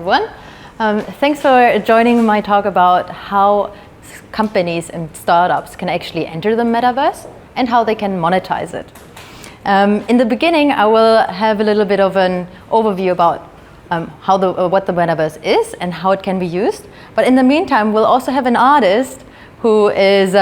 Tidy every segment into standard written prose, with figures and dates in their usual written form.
everyone. Thanks for joining my talk about how companies and startups can actually enter the metaverse and how they can monetize it. In the beginning, I will have a little bit of an overview about what the metaverse is and how it can be used. But in the meantime, we'll also have an artist who is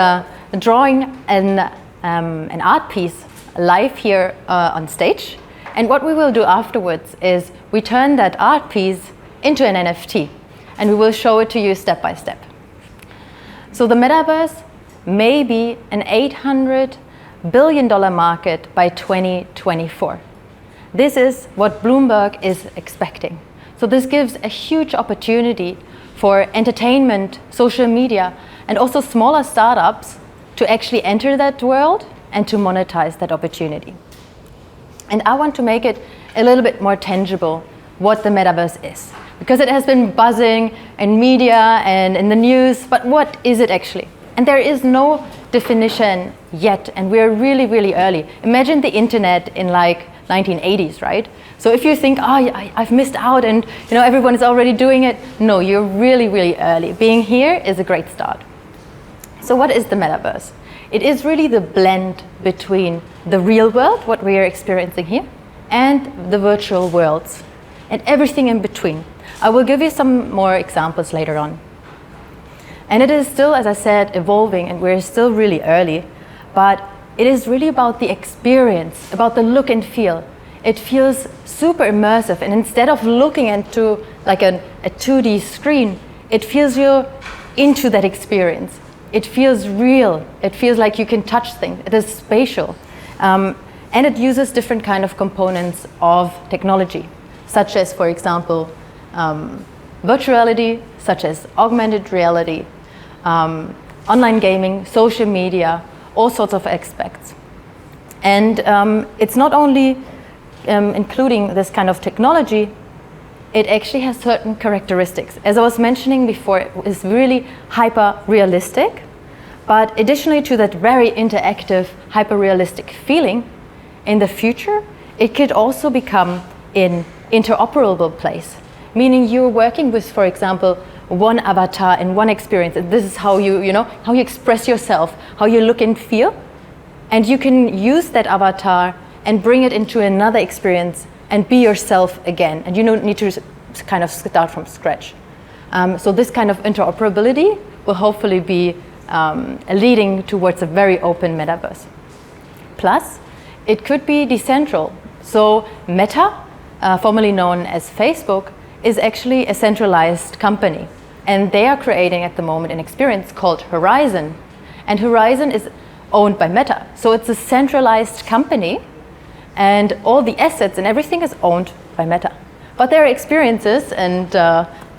drawing an art piece live here on stage. And what we will do afterwards is we turn that art piece into an NFT, and we will show it to you step by step. So the metaverse may be an $800 billion market by 2024. This is what Bloomberg is expecting. So this gives a huge opportunity for entertainment, social media, and also smaller startups to actually enter that world and to monetize that opportunity. And I want to make it a little bit more tangible what the metaverse is, because it has been buzzing in media and in the news, but what is it actually? And there is no definition yet, and we're really, really early. Imagine the internet in like 1980s, right? So if you think, I've missed out and everyone is already doing it, no, you're really, really early. Being here is a great start. So what is the metaverse? It is really the blend between the real world, what we are experiencing here, and the virtual worlds, and everything in between. I will give you some more examples later on. And it is still, as I said, evolving, and we're still really early, but it is really about the experience, about the look and feel. It feels super immersive, and instead of looking into like a 2D screen, it feels you into that experience. It feels real. It feels like you can touch things. It is spatial. And it uses different kind of components of technology, such as, for example, virtual reality, such as augmented reality, online gaming, social media, all sorts of aspects. And it's not only including this kind of technology, it actually has certain characteristics. As I was mentioning before, it is really hyper-realistic, but additionally to that very interactive, hyper-realistic feeling, in the future, it could also become an interoperable place, meaning you're working with, for example, one avatar in one experience. And this is how how you express yourself, how you look and feel, and you can use that avatar and bring it into another experience and be yourself again, and you don't need to kind of start from scratch. So this kind of interoperability will hopefully be leading towards a very open metaverse. Plus, it could be decentral. So Meta, formerly known as Facebook, is actually a centralized company, and they are creating at the moment an experience called Horizon, and Horizon is owned by Meta. So it's a centralized company, and all the assets and everything is owned by Meta. But there are experiences, and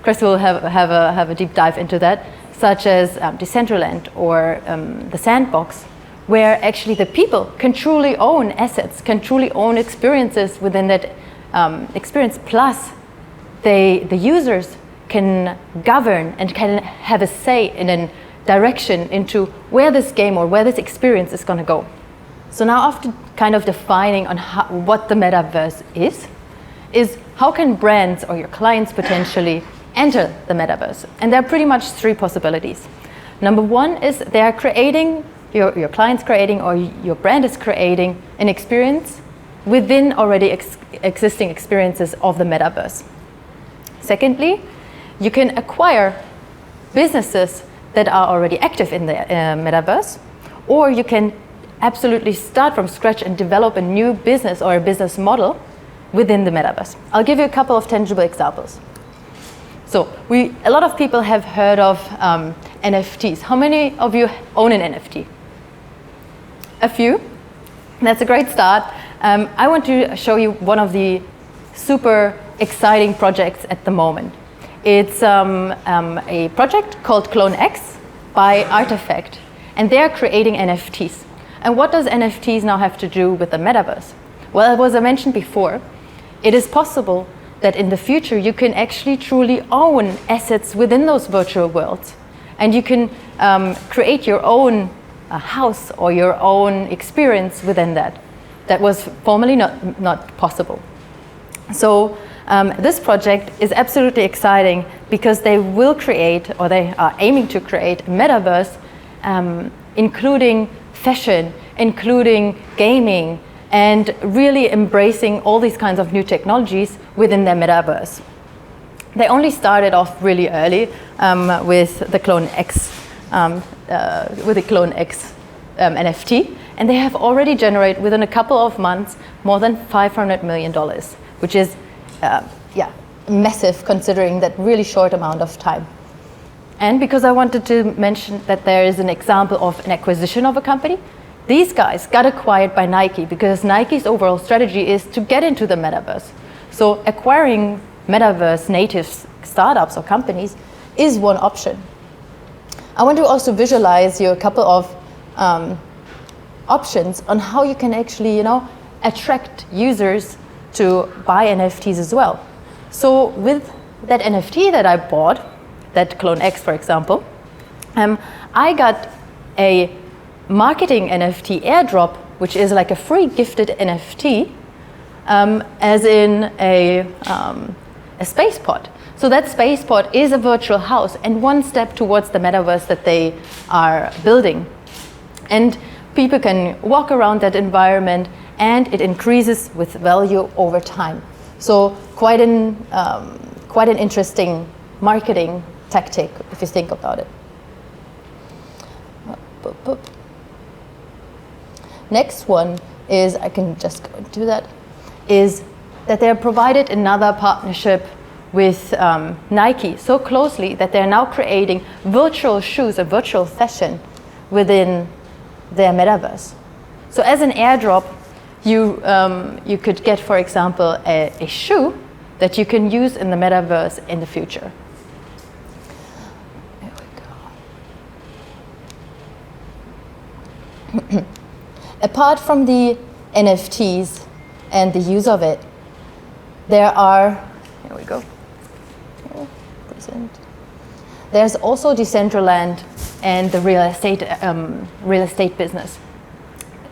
Chris will have a deep dive into that, such as Decentraland or the Sandbox, where actually the people can truly own assets, can truly own experiences within that experience. Plus, the users can govern and can have a say in a direction into where this game or where this experience is going to go. So now, after kind of defining on what the metaverse is how can brands or your clients potentially enter the metaverse? And there are pretty much three possibilities. Number one is they are creating, your client's creating or your brand is creating an experience within already existing experiences of the metaverse. Secondly, you can acquire businesses that are already active in the metaverse, or you can absolutely start from scratch and develop a new business or a business model within the metaverse. I'll give you a couple of tangible examples. So a lot of people have heard of NFTs. How many of you own an NFT? A few. That's a great start. I want to show you one of the super exciting projects at the moment. It's a project called Clone X by Artifact, and they're creating NFTs. And what does NFTs now have to do with the metaverse? Well, as I mentioned before, it is possible that in the future you can actually truly own assets within those virtual worlds, and you can create your own house or your own experience within that. That was formerly not possible. So This project is absolutely exciting because they will create, or they are aiming to create, a metaverse including fashion, including gaming, and really embracing all these kinds of new technologies within their metaverse. They only started off really early with the Clone X, NFT, and they have already generated within a couple of months more than $500 million, which is massive considering that really short amount of time. And because I wanted to mention that there is an example of an acquisition of a company, these guys got acquired by Nike because Nike's overall strategy is to get into the metaverse. So acquiring metaverse native startups or companies is one option. I want to also visualize you a couple of options on how you can actually, attract users to buy NFTs as well. So with that NFT that I bought, that Clone X, for example, I got a marketing NFT airdrop, which is like a free gifted NFT, as in a space pod. So that space pod is a virtual house and one step towards the metaverse that they are building. And people can walk around that environment and it increases with value over time. So quite an interesting marketing tactic if you think about it. Next one is, I can just go and do that, is that they have provided another partnership with Nike so closely that they're now creating virtual shoes, a virtual fashion within their metaverse. So as an airdrop, you could get, for example, a shoe that you can use in the metaverse in the future. There we go. Apart from the NFTs and the use of it, there are, here we go. There's also Decentraland and the real estate business.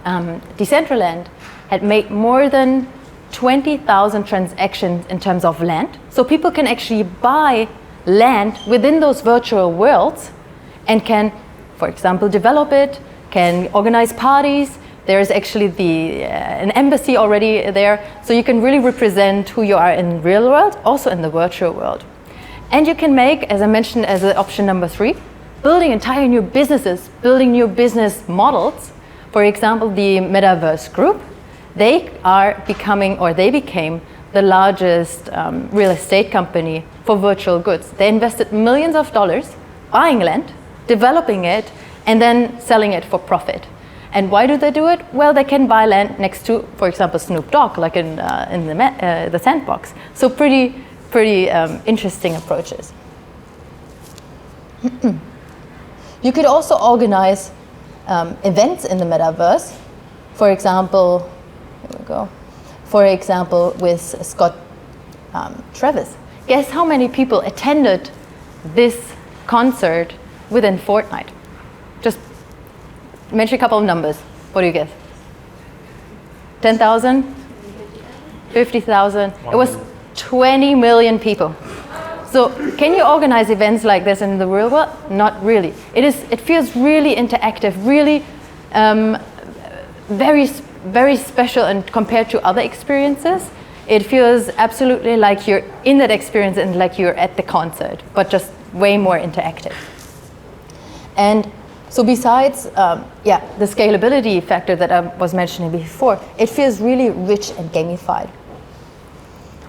Decentraland had made more than 20,000 transactions in terms of land. So people can actually buy land within those virtual worlds and can, for example, develop it, can organize parties. There is actually an embassy already there. So you can really represent who you are in the real world, also in the virtual world. And you can make, as I mentioned as option number 3, building entire new businesses, building new business models. For example, the Metaverse Group, they became the largest real estate company for virtual goods. They invested millions of dollars buying land, developing it, and then selling it for profit. And why do they do it? Well, they can buy land next to, for example, Snoop Dogg, like in the Sandbox. So pretty interesting approaches. You could also organize events in the metaverse. For example, here we go. For example, with Scott Travis. Guess how many people attended this concert within Fortnite? Just mention a couple of numbers. What do you guess? 10,000? 50,000? It was 20 million people. So can you organize events like this in the real world? Not really. It feels really interactive, really very special, and compared to other experiences, it feels absolutely like you're in that experience and like you're at the concert, but just way more interactive. And so besides the scalability factor that I was mentioning before, it feels really rich and gamified.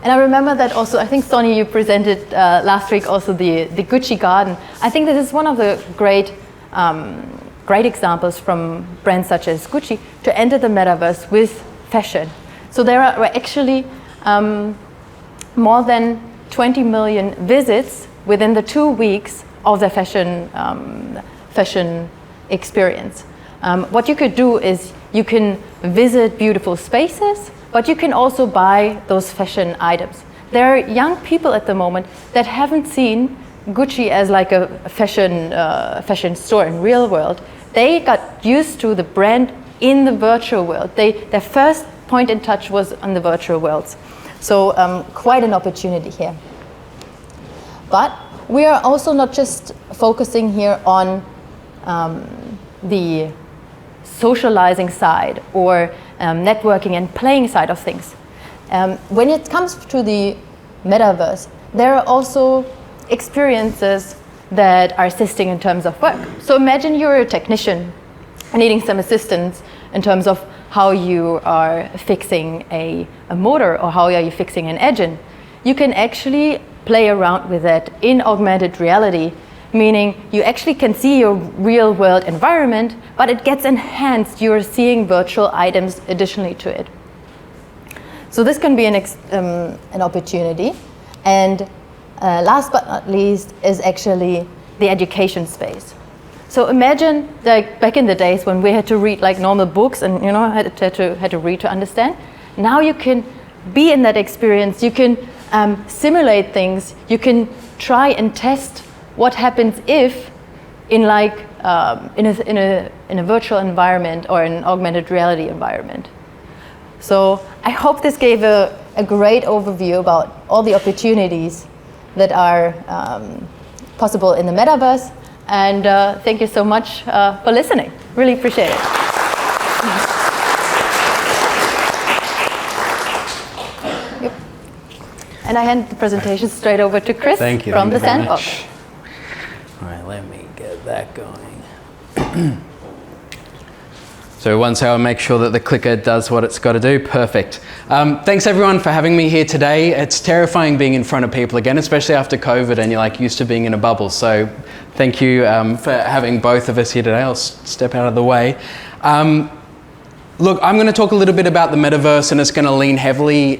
And I remember that also, I think, Sonny, you presented last week also the Gucci Garden. I think this is one of the great examples from brands such as Gucci to enter the metaverse with fashion. So there are actually more than 20 million visits within the 2 weeks of the fashion experience. What you could do is you can visit beautiful spaces, but you can also buy those fashion items. There are young people at the moment that haven't seen Gucci as like a fashion store in real world. They got used to the brand in the virtual world. Their first point in touch was on the virtual worlds. So quite an opportunity here. But we are also not just focusing here on the socializing side or networking and playing side of things. When it comes to the metaverse, there are also experiences that are assisting in terms of work. So imagine you're a technician needing some assistance in terms of how you are fixing a motor or how are you fixing an engine. You can actually play around with that in augmented reality, meaning you actually can see your real world environment, but it gets enhanced. You're seeing virtual items additionally to it. So this can be an opportunity. And last but not least is actually the education space. So imagine like back in the days when we had to read like normal books and had to read to understand. Now you can be in that experience. You can simulate things. You can try and test what happens if in like in a virtual environment or an augmented reality environment. So I hope this gave a great overview about all the opportunities that are possible in the metaverse. And thank you so much for listening. Really appreciate it. Yep. And I hand the presentation straight over to Chris from the Sandbox. All right, let me get that going. So once I'll make sure that the clicker does what it's got to do. Perfect. Thanks everyone for having me here today. It's terrifying being in front of people again, especially after COVID and you're like used to being in a bubble. So thank you for having both of us here today. I'll step out of the way. Look, I'm going to talk a little bit about the metaverse, and it's going to lean heavily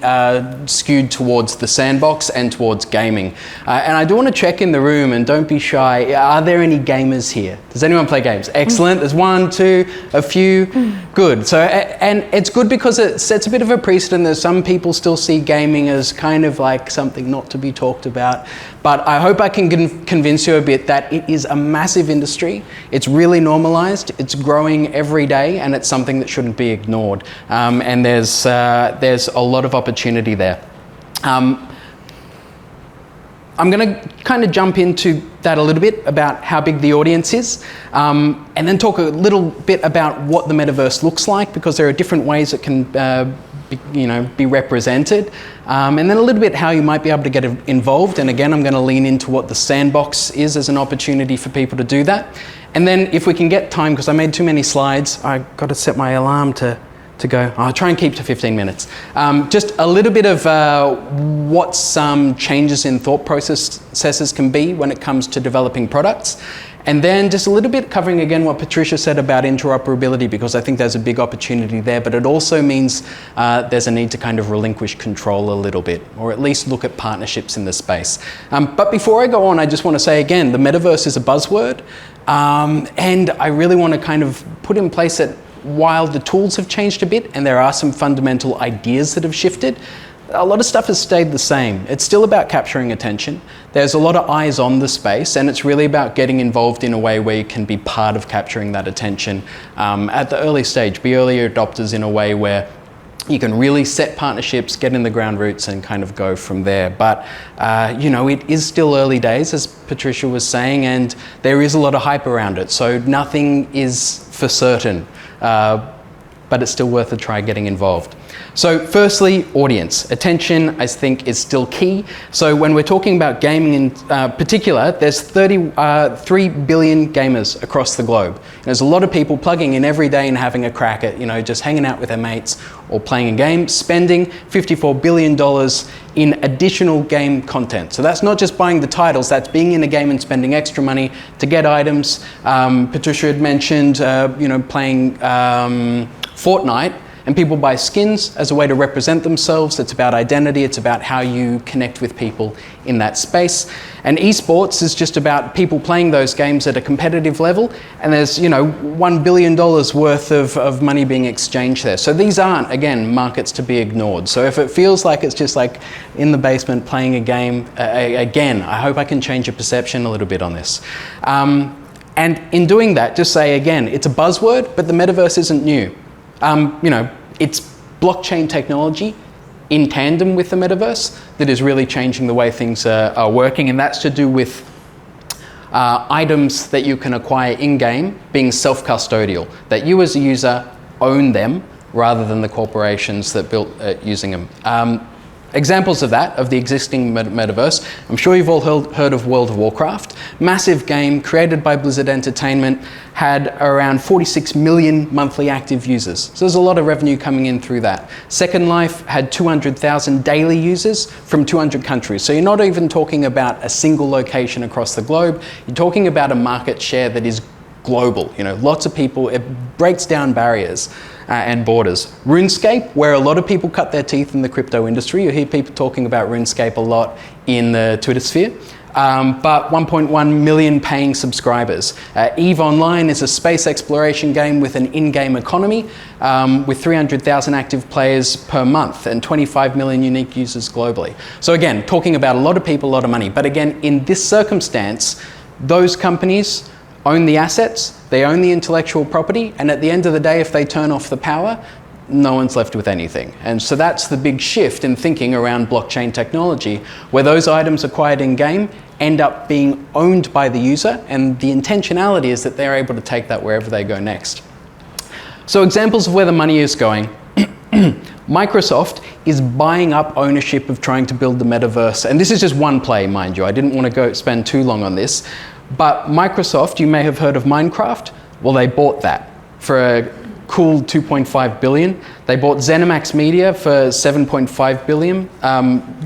skewed towards the sandbox and towards gaming. And I do want to check in the room, and don't be shy. Are there any gamers here? Does anyone play games? Excellent. There's one, two, a few. Good. So, and it's good because it sets a bit of a precedent that some people still see gaming as kind of like something not to be talked about. But I hope I can convince you a bit that it is a massive industry. It's really normalized. It's growing every day, and it's something that shouldn't be ignored. And there's a lot of opportunity there. I'm going to kind of jump into that a little bit about how big the audience is, and then talk a little bit about what the metaverse looks like, because there are different ways it can be represented, and then a little bit how you might be able to get involved. And again, I'm going to lean into what the sandbox is as an opportunity for people to do that. And then if we can get time, because I made too many slides, I got to set my alarm to go. I'll try and keep to 15 minutes. Just a little bit of what some changes in thought processes can be when it comes to developing products. And then just a little bit covering again what Patricia said about interoperability, because I think there's a big opportunity there, but it also means there's a need to kind of relinquish control a little bit, or at least look at partnerships in the space. But before I go on, I just want to say again, the metaverse is a buzzword, and I really want to kind of put in place that while the tools have changed a bit and there are some fundamental ideas that have shifted, a lot of stuff has stayed the same. It's still about capturing attention. There's a lot of eyes on the space, and it's really about getting involved in a way where you can be part of capturing that attention at the early stage, be early adopters in a way where you can really set partnerships, get in the ground roots, and kind of go from there. But, it is still early days, as Patricia was saying, and there is a lot of hype around it. So nothing is for certain, but it's still worth a try getting involved. So firstly, audience. Attention, I think, is still key. So when we're talking about gaming in particular, there's 3 billion gamers across the globe. And there's a lot of people plugging in every day and having a crack at, just hanging out with their mates or playing a game, spending $54 billion in additional game content. So that's not just buying the titles, that's being in a game and spending extra money to get items. Patricia had mentioned, playing Fortnite, and people buy skins as a way to represent themselves. It's about identity. It's about how you connect with people in that space. And esports is just about people playing those games at a competitive level. And there's, $1 billion worth of money being exchanged there. So these aren't, again, markets to be ignored. So if it feels like it's just like in the basement playing a game, again, I hope I can change your perception a little bit on this. And in doing that, just say again, it's a buzzword, but the metaverse isn't new. It's blockchain technology. in tandem with the metaverse that is really changing the way things are working, and that's to do with items that you can acquire in-game being self-custodial, that you as a user own them rather than the corporations that built using them. Examples of that, of the existing metaverse, I'm sure you've all heard of World of Warcraft. Massive game created by Blizzard Entertainment, had around 46 million monthly active users. So there's a lot of revenue coming in through that. Second Life had 200,000 daily users from 200 countries. So you're not even talking about a single location across the globe. You're talking about a market share that is global. You know, lots of people, it breaks down barriers and borders. RuneScape, where a lot of people cut their teeth in the crypto industry. You hear people talking about RuneScape a lot in the Twitter sphere. But 1.1 million paying subscribers. EVE Online is a space exploration game with an in-game economy with 300,000 active players per month and 25 million unique users globally. So again, talking about a lot of people, a lot of money. But again, in this circumstance, those companies own the assets, they own the intellectual property, and at the end of the day, if they turn off the power, no one's left with anything. And so that's the big shift in thinking around blockchain technology, where those items acquired in-game end up being owned by the user, and the intentionality is that they're able to take that wherever they go next. So examples of where the money is going. Microsoft is buying up ownership of trying to build the metaverse, and this is just one play, mind you. I didn't want to spend too long on this, but Microsoft, you may have heard of Minecraft. Well, they bought that for a cool 2.5 billion. They bought ZeniMax Media for 7.5 billion.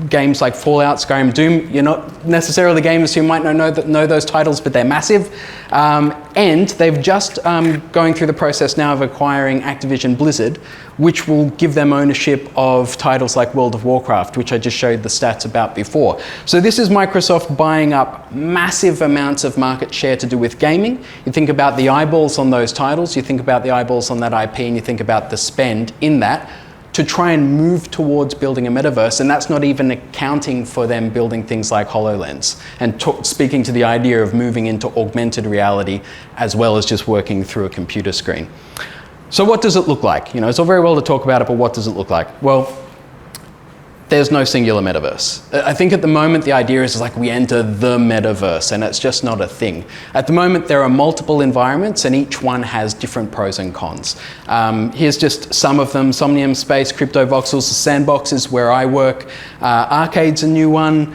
Games like Fallout, Skyrim, Doom, you're not necessarily gamers who might know those titles, but they're massive. And they've just going through the process now of acquiring Activision Blizzard, which will give them ownership of titles like World of Warcraft, which I just showed the stats about before. So this is Microsoft buying up massive amounts of market share to do with gaming. You think about the eyeballs on those titles, you think about the eyeballs on that IP, and you think about the spend in that to try and move towards building a metaverse, and that's not even accounting for them building things like HoloLens and speaking to the idea of moving into augmented reality as well as just working through a computer screen. So what does it look like? You know, it's all very well to talk about it, but what does it look like? Well, there's no singular metaverse. I think at the moment the idea is like we enter the metaverse, and it's just not a thing. At the moment there are multiple environments and each one has different pros and cons. Here's just some of them: Somnium Space, Crypto Voxels, Sandbox is where I work, Arcade's a new one,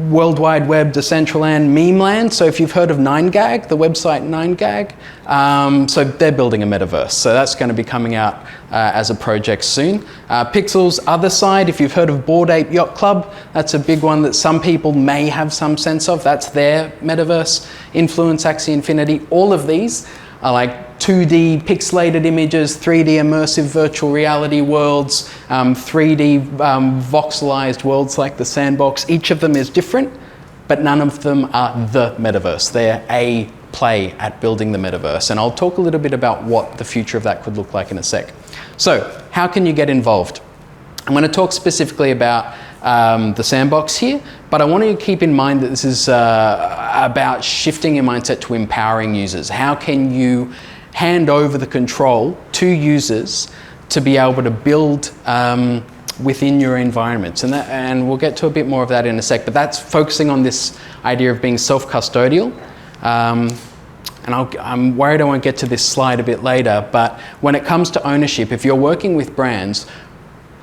World Wide Web, Decentraland, Memeland. So if you've heard of 9gag, the website 9gag, so they're building a metaverse. So that's going to be coming out as a project soon. Pixel's other side, if you've heard of Bored Ape Yacht Club, that's a big one that some people may have some sense of. That's their metaverse. Influence, Axie Infinity, all of these are like 2D pixelated images, 3D immersive virtual reality worlds, 3D voxelized worlds like the Sandbox. Each of them is different, but none of them are the metaverse. They're a play at building the metaverse. And I'll talk a little bit about what the future of that could look like in a sec. So, how can you get involved? I'm going to talk specifically about the Sandbox here, but I want you to keep in mind that this is about shifting your mindset to empowering users. How can you hand over the control to users to be able to build within your environments? And we'll get to a bit more of that in a sec, but that's focusing on this idea of being self-custodial. And I'm worried I won't get to this slide a bit later, but when it comes to ownership, if you're working with brands,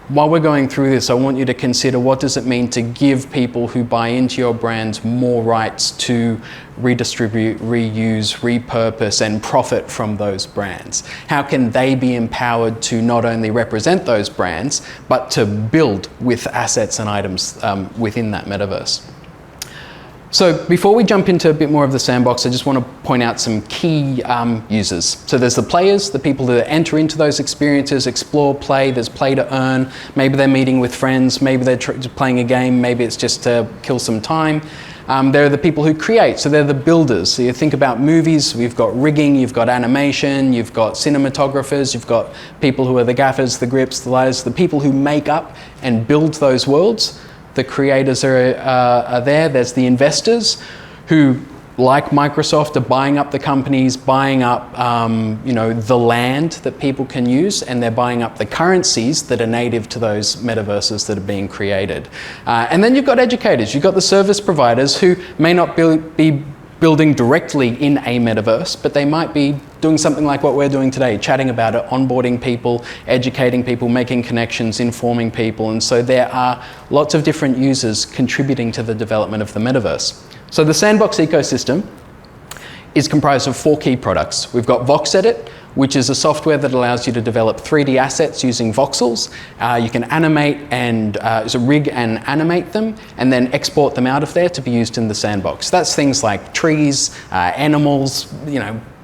while we're going through this, I want you to consider what does it mean to give people who buy into your brands more rights to redistribute, reuse, repurpose, and profit from those brands? How can they be empowered to not only represent those brands, but to build with assets and items within that metaverse? So before we jump into a bit more of the Sandbox, I just want to point out some key users. So there's the players, the people that enter into those experiences, explore, play, there's play to earn, maybe they're meeting with friends, maybe they're playing a game, maybe it's just to kill some time. There are the people who create, so they're the builders. So you think about movies, we've got rigging, you've got animation, you've got cinematographers, you've got people who are the gaffers, the grips, the lighters, the people who make up and build those worlds. The creators are there. There's the investors who like Microsoft, are buying up the companies, buying up the land that people can use, and they're buying up the currencies that are native to those metaverses that are being created. And then you've got educators, you've got the service providers who may not be building directly in a metaverse, but they might be doing something like what we're doing today, chatting about it, onboarding people, educating people, making connections, informing people. And so there are lots of different users contributing to the development of the metaverse. So the sandbox ecosystem is comprised of 4 key products. We've got VoxEdit, which is a software that allows you to develop 3D assets using voxels. You can animate and rig and animate them, and then export them out of there to be used in the sandbox. That's things like trees, animals,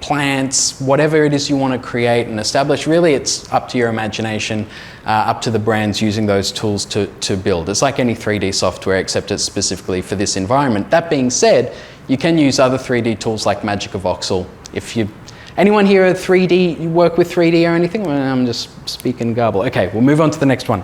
plants, whatever it is you want to create and establish. Really, it's up to your imagination, up to the brands using those tools to build. It's like any 3D software, except it's specifically for this environment. That being said, you can use other 3D tools like Magic Voxel. Anyone here you work with 3D or anything? Well, I'm just speaking garble. Okay, we'll move on to the next one.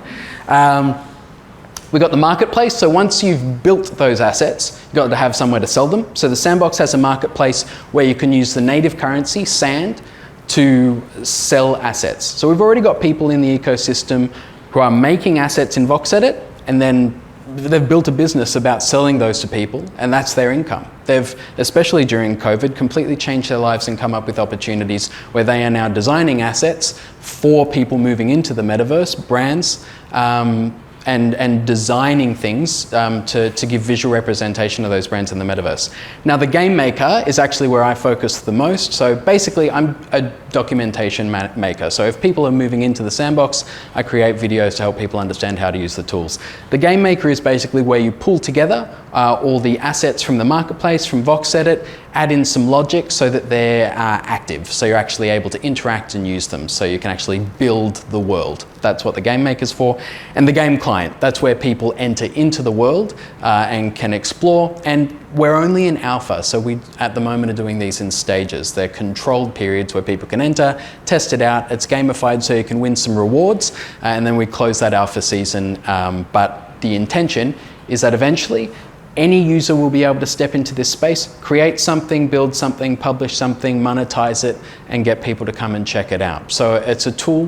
We've got the marketplace. So once you've built those assets, you've got to have somewhere to sell them. So the sandbox has a marketplace where you can use the native currency, sand, to sell assets. So we've already got people in the ecosystem who are making assets in VoxEdit, and then they've built a business about selling those to people, and that's their income. They've, especially during COVID, completely changed their lives and come up with opportunities where they are now designing assets for people moving into the metaverse, brands, and designing things to give visual representation of those brands in the metaverse. Now, the game maker is actually where I focus the most. So basically, I'm a documentation maker. So if people are moving into the sandbox, I create videos to help people understand how to use the tools. The game maker is basically where you pull together all the assets from the marketplace, from VoxEdit, add in some logic so that they're active. So you're actually able to interact and use them. So you can actually build the world. That's what the game maker's for. And the game client, that's where people enter into the world and can explore. And we're only in alpha. So we, at the moment, are doing these in stages. They're controlled periods where people can enter, test it out. It's gamified so you can win some rewards. And then we close that alpha season. But the intention is that eventually, any user will be able to step into this space, create something, build something, publish something, monetize it, and get people to come and check it out. So it's a tool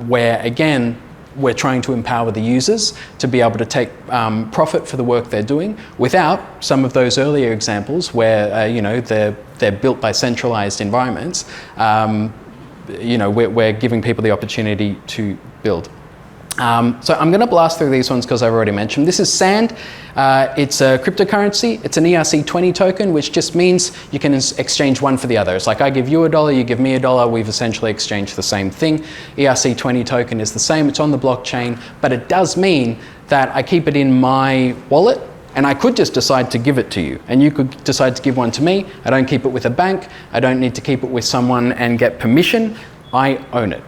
where, again, we're trying to empower the users to be able to take profit for the work they're doing without some of those earlier examples where they're built by centralized environments. We're giving people the opportunity to build. So I'm going to blast through these ones because I've already mentioned. This is Sand. It's a cryptocurrency. It's an ERC20 token, which just means you can exchange one for the other. It's like I give you $1, you give me $1. We've essentially exchanged the same thing. ERC20 token is the same. It's on the blockchain, but it does mean that I keep it in my wallet, and I could just decide to give it to you, and you could decide to give one to me. I don't keep it with a bank. I don't need to keep it with someone and get permission. I own it,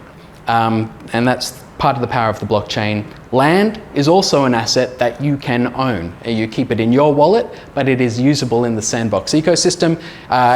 and that's part of the power of the blockchain. Land is also an asset that you can own. You keep it in your wallet, but it is usable in the sandbox ecosystem.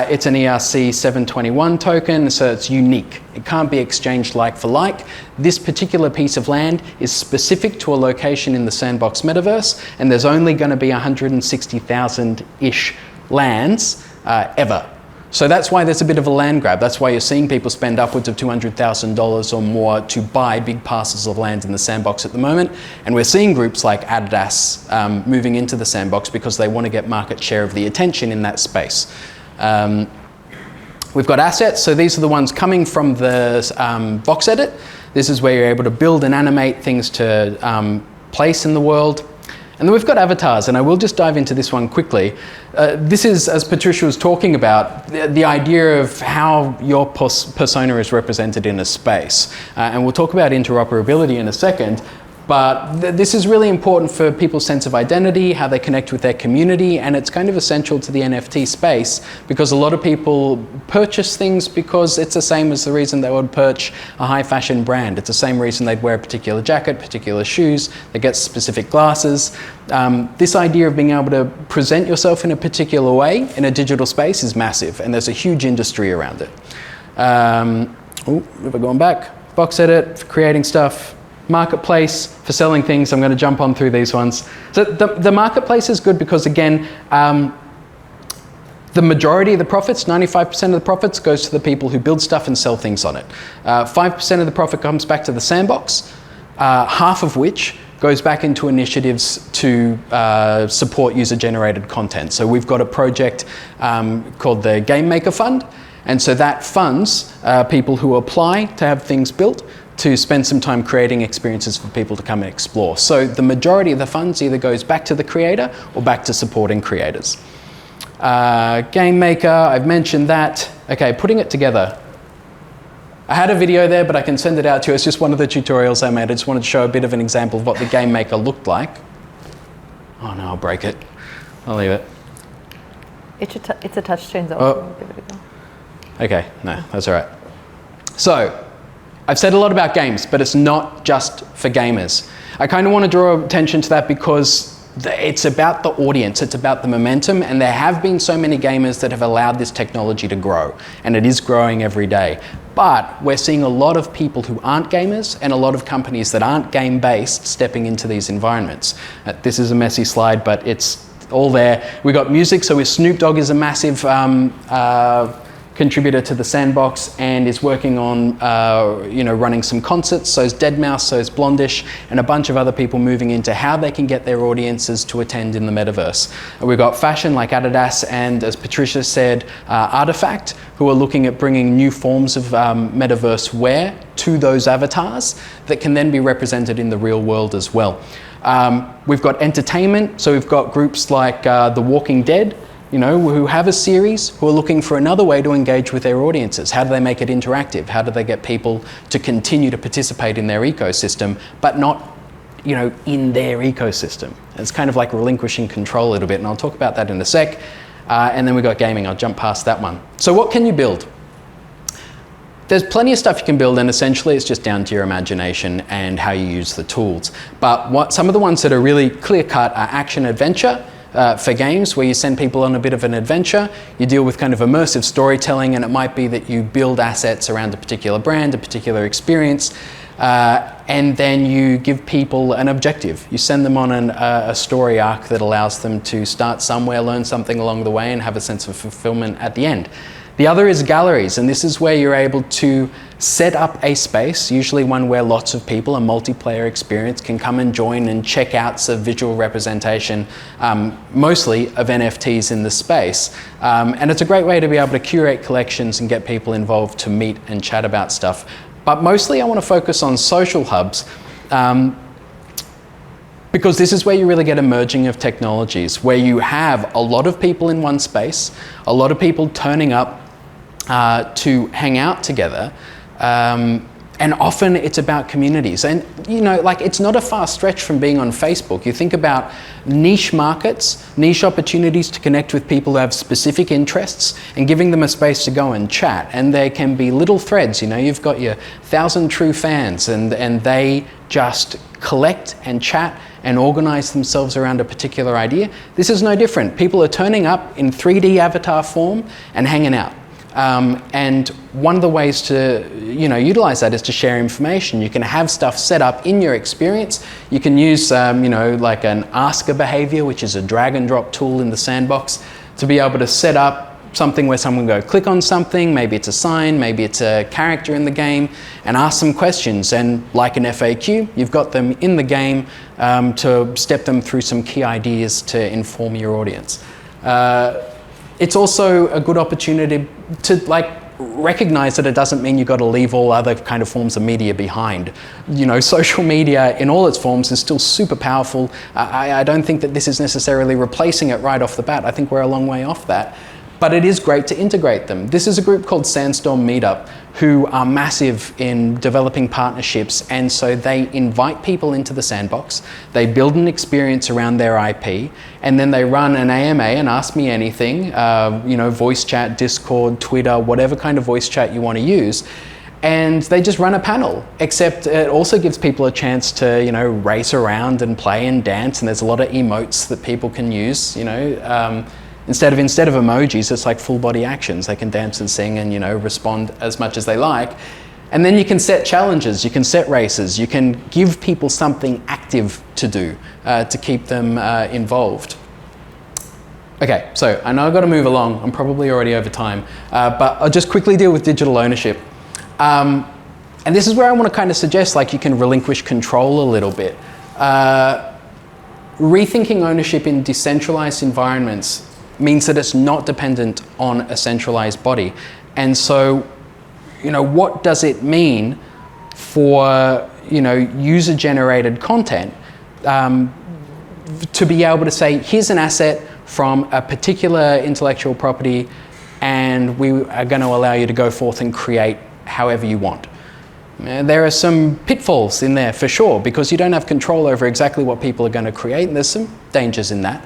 It's an ERC 721 token, so it's unique. It can't be exchanged like for like. This particular piece of land is specific to a location in the sandbox metaverse, and there's only going to be 160,000-ish lands ever. So that's why there's a bit of a land grab. That's why you're seeing people spend upwards of $200,000 or more to buy big parcels of land in the sandbox at the moment. And we're seeing groups like Adidas moving into the sandbox because they want to get market share of the attention in that space. We've got assets. So these are the ones coming from the VoxEdit. This is where you're able to build and animate things to place in the world. And then we've got avatars, and I will just dive into this one quickly. This is, as Patricia was talking about, the idea of how your persona is represented in a space. And we'll talk about interoperability in a second. But this is really important for people's sense of identity, how they connect with their community, and it's kind of essential to the NFT space because a lot of people purchase things because it's the same as the reason they would purchase a high fashion brand. It's the same reason they'd wear a particular jacket, particular shoes, they get specific glasses. This idea of being able to present yourself in a particular way in a digital space is massive, and there's a huge industry around it. If we're going back, VoxEdit for creating stuff. Marketplace for selling things. I'm going to jump on through these ones. So the marketplace is good because, again, The majority of the profits, 95% of the profits, goes to the people who build stuff and sell things on it. 5% of the profit comes back to the sandbox, half of which goes back into initiatives to support user-generated content. So we've got a project called the Game Maker Fund, and so that funds people who apply to have things built to spend some time creating experiences for people to come and explore. So the majority of the funds either goes back to the creator or back to supporting creators. Game Maker, I've mentioned that. Okay, putting it together. I had a video there, but I can send it out to you. It's just one of the tutorials I made. I just wanted to show a bit of an example of what the Game Maker looked like. Oh no, I'll break it. I'll leave it. It's a touchscreen, so Oh. give it a go. Okay, no, that's all right. So, I've said a lot about games, but it's not just for gamers. I kind of want to draw attention to that because it's about the audience, it's about the momentum, and there have been so many gamers that have allowed this technology to grow, and it is growing every day. But we're seeing a lot of people who aren't gamers and a lot of companies that aren't game-based stepping into these environments. This is a messy slide, but it's all there. We got music, so Snoop Dogg is a massive contributor to the sandbox and is working on running some concerts. So is Deadmau5, so is Blondish, and a bunch of other people moving into how they can get their audiences to attend in the metaverse. We've got fashion like Adidas and, as Patricia said, Artifact, who are looking at bringing new forms of metaverse wear to those avatars that can then be represented in the real world as well. We've got entertainment, so we've got groups like The Walking Dead, who have a series, who are looking for another way to engage with their audiences. How do they make it interactive? How do they get people to continue to participate in their ecosystem, but not, in their ecosystem? It's kind of like relinquishing control a little bit, and I'll talk about that in a sec. And then we've got gaming. I'll jump past that one. So what can you build? There's plenty of stuff you can build, and essentially it's just down to your imagination and how you use the tools. But some of the ones that are really clear-cut are action-adventure, for games where you send people on a bit of an adventure. You deal with kind of immersive storytelling, and it might be that you build assets around a particular brand, a particular experience, and then you give people an objective. You send them on a story arc that allows them to start somewhere, learn something along the way, and have a sense of fulfillment at the end. The other is galleries, and this is where you're able to set up a space, usually one where lots of people, a multiplayer experience, can come and join and check out some visual representation, mostly of NFTs in the space. And it's a great way to be able to curate collections and get people involved to meet and chat about stuff. But mostly I want to focus on social hubs, because this is where you really get a merging of technologies, where you have a lot of people in one space, a lot of people turning up to hang out together, and often it's about communities. And it's not a far stretch from being on Facebook. You think about niche markets, niche opportunities to connect with people who have specific interests and giving them a space to go and chat. And there can be little threads, you've got your 1,000 true fans, and they just collect and chat and organize themselves around a particular idea. This is no different. People are turning up in 3D avatar form and hanging out. And one of the ways to utilize that is to share information. You can have stuff set up in your experience. You can use like an asker behavior, which is a drag and drop tool in the sandbox, to be able to set up something where someone go click on something, maybe it's a sign, maybe it's a character in the game, and ask some questions. And like an FAQ, you've got them in the game to step them through some key ideas to inform your audience. It's also a good opportunity to recognize that it doesn't mean you've got to leave all other kind of forms of media behind. Social media in all its forms is still super powerful. I don't think that this is necessarily replacing it right off the bat. I think we're a long way off that. But it is great to integrate them. This is a group called Sandstorm Meetup, who are massive in developing partnerships, and so they invite people into the sandbox, they build an experience around their IP, and then they run an AMA, and Ask Me Anything, voice chat, Discord, Twitter, whatever kind of voice chat you want to use, and they just run a panel, except it also gives people a chance to, race around and play and dance, and there's a lot of emotes that people can use, Instead of emojis, it's like full body actions. They can dance and sing and, respond as much as they like. And then you can set challenges, you can set races, you can give people something active to do to keep them involved. Okay, so I know I've got to move along. I'm probably already over time, but I'll just quickly deal with digital ownership. And this is where I want to kind of suggest like you can relinquish control a little bit. Rethinking ownership in decentralized environments means that it's not dependent on a centralized body. And so, you know, what does it mean for, you know, user-generated content to be able to say, here's an asset from a particular intellectual property, and we are going to allow you to go forth and create however you want. There are some pitfalls in there for sure, because you don't have control over exactly what people are going to create, and there's some dangers in that.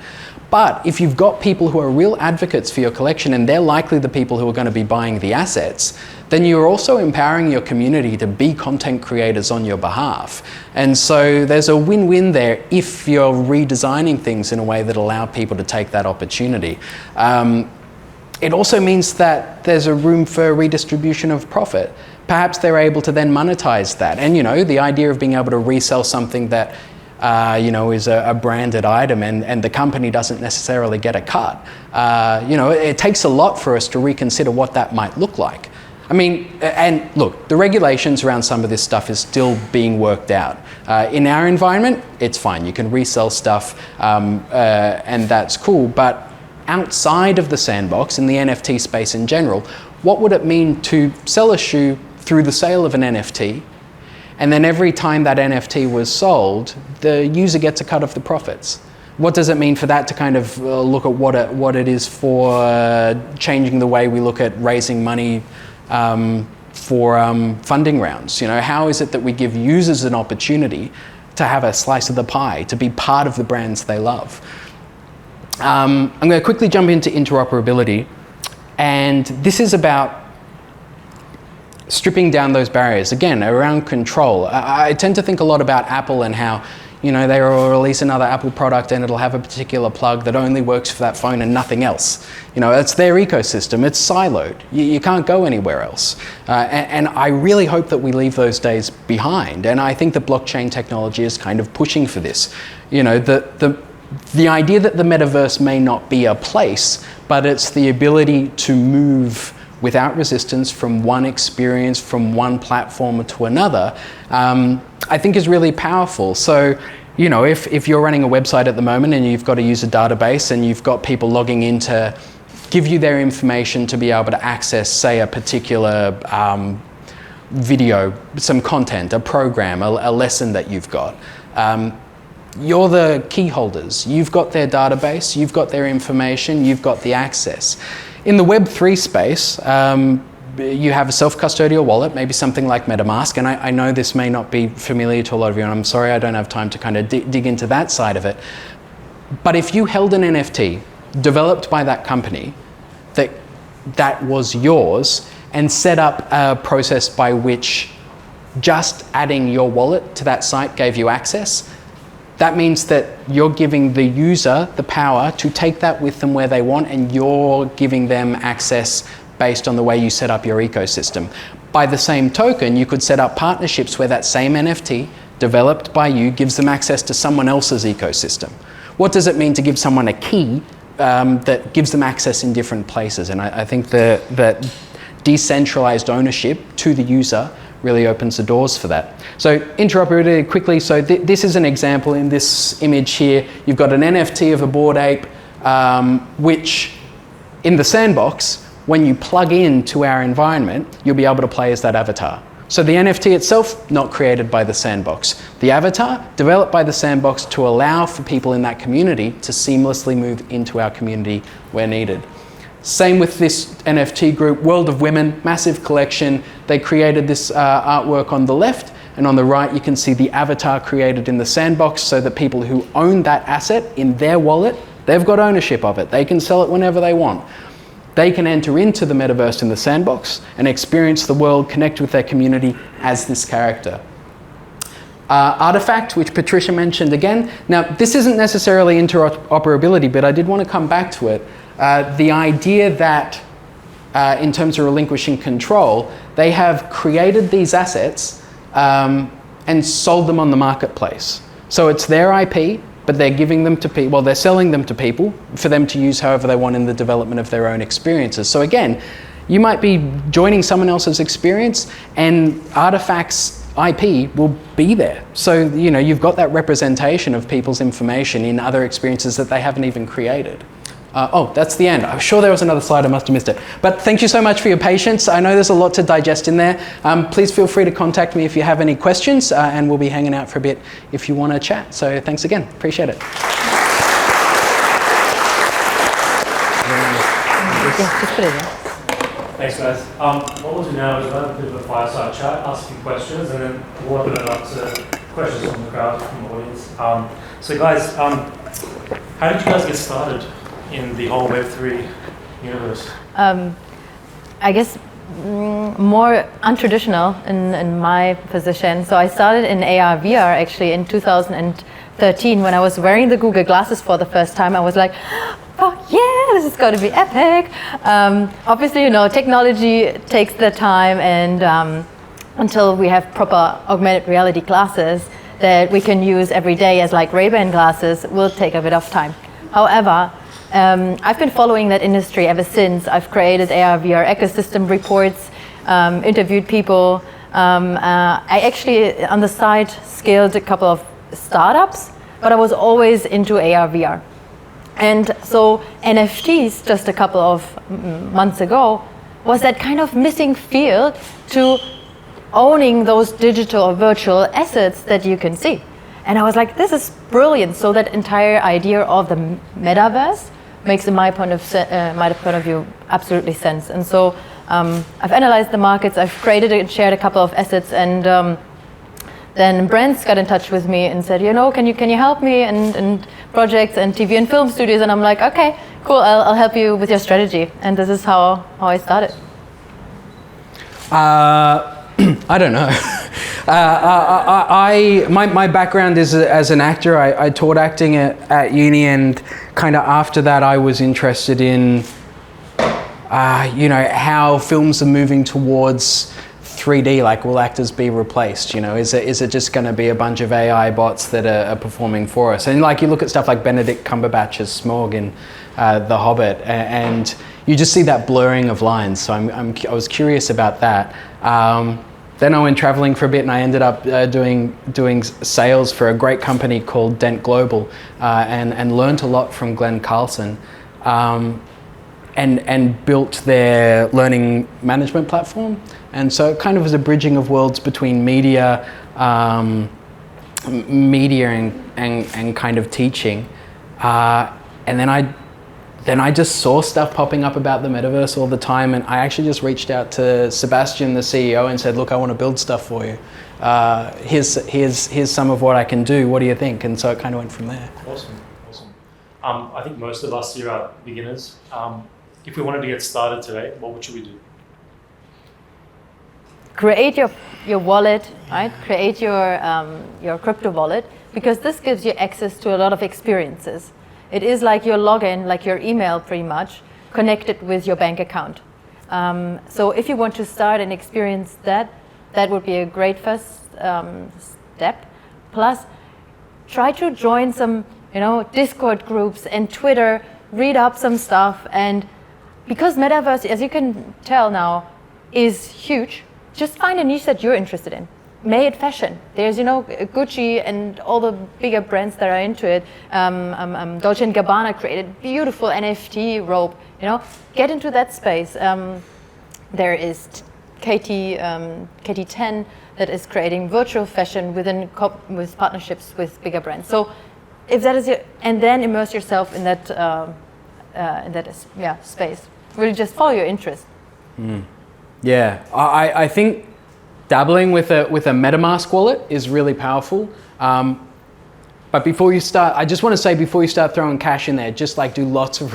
But if you've got people who are real advocates for your collection, and they're likely the people who are going to be buying the assets, then you're also empowering your community to be content creators on your behalf. And so there's a win-win there if you're redesigning things in a way that allow people to take that opportunity. It also means that there's a room for redistribution of profit. Perhaps they're able to then monetize that. And, you know, the idea of being able to resell something that you know, is a branded item, and the company doesn't necessarily get a cut. You know, it takes a lot for us to reconsider what that might look like. I mean, and look, the regulations around some of this stuff is still being worked out. In our environment, it's fine. You can resell stuff, and that's cool. But outside of the sandbox, in the NFT space in general, what would it mean to sell a shoe through the sale of an NFT? And then every time that NFT was sold, the user gets a cut of the profits. What does it mean for that to kind of look at what it is for changing the way we look at raising money for funding rounds? You know, how is it that we give users an opportunity to have a slice of the pie, to be part of the brands they love? I'm going to quickly jump into interoperability, and this is about stripping down those barriers, again, around control. I tend to think a lot about Apple and how, you know, they will release another Apple product and it'll have a particular plug that only works for that phone and nothing else. You know, it's their ecosystem, it's siloed. You can't go anywhere else. And I really hope that we leave those days behind. And I think that blockchain technology is kind of pushing for this. You know, the idea that the metaverse may not be a place, but it's the ability to move without resistance from one experience, from one platform to another, I think is really powerful. So, you know, if you're running a website at the moment and you've got a user database and you've got people logging in to give you their information to be able to access, say, a particular video, some content, a program, a lesson that you've got, you're the key holders. You've got their database, you've got their information, you've got the access. In the Web3 space, you have a self-custodial wallet, maybe something like MetaMask, and I know this may not be familiar to a lot of you, and I'm sorry I don't have time to kind of dig into that side of it. But if you held an NFT developed by that company that was yours, and set up a process by which just adding your wallet to that site gave you access, that means that you're giving the user the power to take that with them where they want, and you're giving them access based on the way you set up your ecosystem. By the same token, you could set up partnerships where that same NFT developed by you gives them access to someone else's ecosystem. What does it mean to give someone a key that gives them access in different places? And I think that decentralized ownership to the user really opens the doors for that. So interoperability quickly. So this is an example in this image here. You've got an NFT of a Bored Ape, which in the sandbox, when you plug into our environment, you'll be able to play as that avatar. So the NFT itself, not created by the sandbox. The avatar, developed by the sandbox to allow for people in that community to seamlessly move into our community where needed. Same with this NFT group, World of Women, massive collection. They created this artwork on the left, and on the right you can see the avatar created in the sandbox, so that people who own that asset in their wallet, they've got ownership of it. They can sell it whenever they want. They can enter into the metaverse in the sandbox and experience the world, connect with their community as this character. Artifact, which Patricia mentioned again. Now, this isn't necessarily interoperability, but I did want to come back to it. The idea that in terms of relinquishing control, they have created these assets and sold them on the marketplace. So it's their IP, but they're giving them to people, well, they're selling them to people for them to use however they want in the development of their own experiences. So again, you might be joining someone else's experience and artifacts IP will be there. So, you know, you've got that representation of people's information in other experiences that they haven't even created. Oh, that's the end. I'm sure there was another slide, I must have missed it. But thank you so much for your patience. I know there's a lot to digest in there. Please feel free to contact me if you have any questions, and we'll be hanging out for a bit if you want to chat. So thanks again, appreciate it. Thanks, guys. What we'll do now is we'll have a bit of a fireside chat, ask a few questions, and then we'll open it up to questions from the crowd, from the audience. So guys, how did you guys get started in the whole Web3 universe? I guess more untraditional in my position. So I started in AR VR actually in 2013 when I was wearing the Google glasses for the first time. I was like, oh yeah, this is going to be epic. Obviously, you know, technology takes the time, and until we have proper augmented reality glasses that we can use every day as like Ray-Ban glasses will take a bit of time. However, I've been following that industry ever since. I've created AR/VR ecosystem reports, interviewed people. I actually, on the side, scaled a couple of startups, but I was always into AR/VR. And so NFTs, just a couple of months ago, was that kind of missing field to owning those digital or virtual assets that you can see. And I was like, this is brilliant. So that entire idea of the metaverse makes, in my point of view, absolutely sense. And so I've analyzed the markets, I've created and shared a couple of assets, and then brands got in touch with me and said, you know, can you help me and projects and TV and film studios? And I'm like, okay, cool, I'll help you with your strategy. And this is how I started. I don't know. My background is as an actor. I taught acting at uni, and kind of after that I was interested in you know, how films are moving towards 3D. Like, will actors be replaced? You know, is it just going to be a bunch of AI bots that are performing for us? And like, you look at stuff like Benedict Cumberbatch's Smaug in The Hobbit, and you just see that blurring of lines. So I was curious about that. Then I went traveling for a bit, and I ended up doing sales for a great company called Dent Global, and learned a lot from Glenn Carlson, and built their learning management platform. And so it kind of was a bridging of worlds between media and kind of teaching. And then I just saw stuff popping up about the metaverse all the time, and I actually just reached out to Sebastian, the CEO, and said, look, I want to build stuff for you. Here's some of what I can do. What do you think? And so it kind of went from there. Awesome. I think most of us here are beginners. If we wanted to get started today, what should we do? Create your wallet, right? Create your crypto wallet, because this gives you access to a lot of experiences. It is like your login, like your email pretty much, connected with your bank account. So if you want to start and experience that would be a great first step. Plus, try to join some, you know, Discord groups and Twitter, read up some stuff. And because metaverse, as you can tell now, is huge, just find a niche that you're interested in. May it fashion. There's, you know, Gucci and all the bigger brands that are into it. Dolce & Gabbana created beautiful NFT robe. You know, get into that space. There is KT10 that is creating virtual fashion with partnerships with bigger brands. So, if that is and then immerse yourself in that space. Really, just follow your interest. Yeah, I think dabbling with a MetaMask wallet is really powerful. But before you start, I just want to say, before you start throwing cash in there, just like do lots of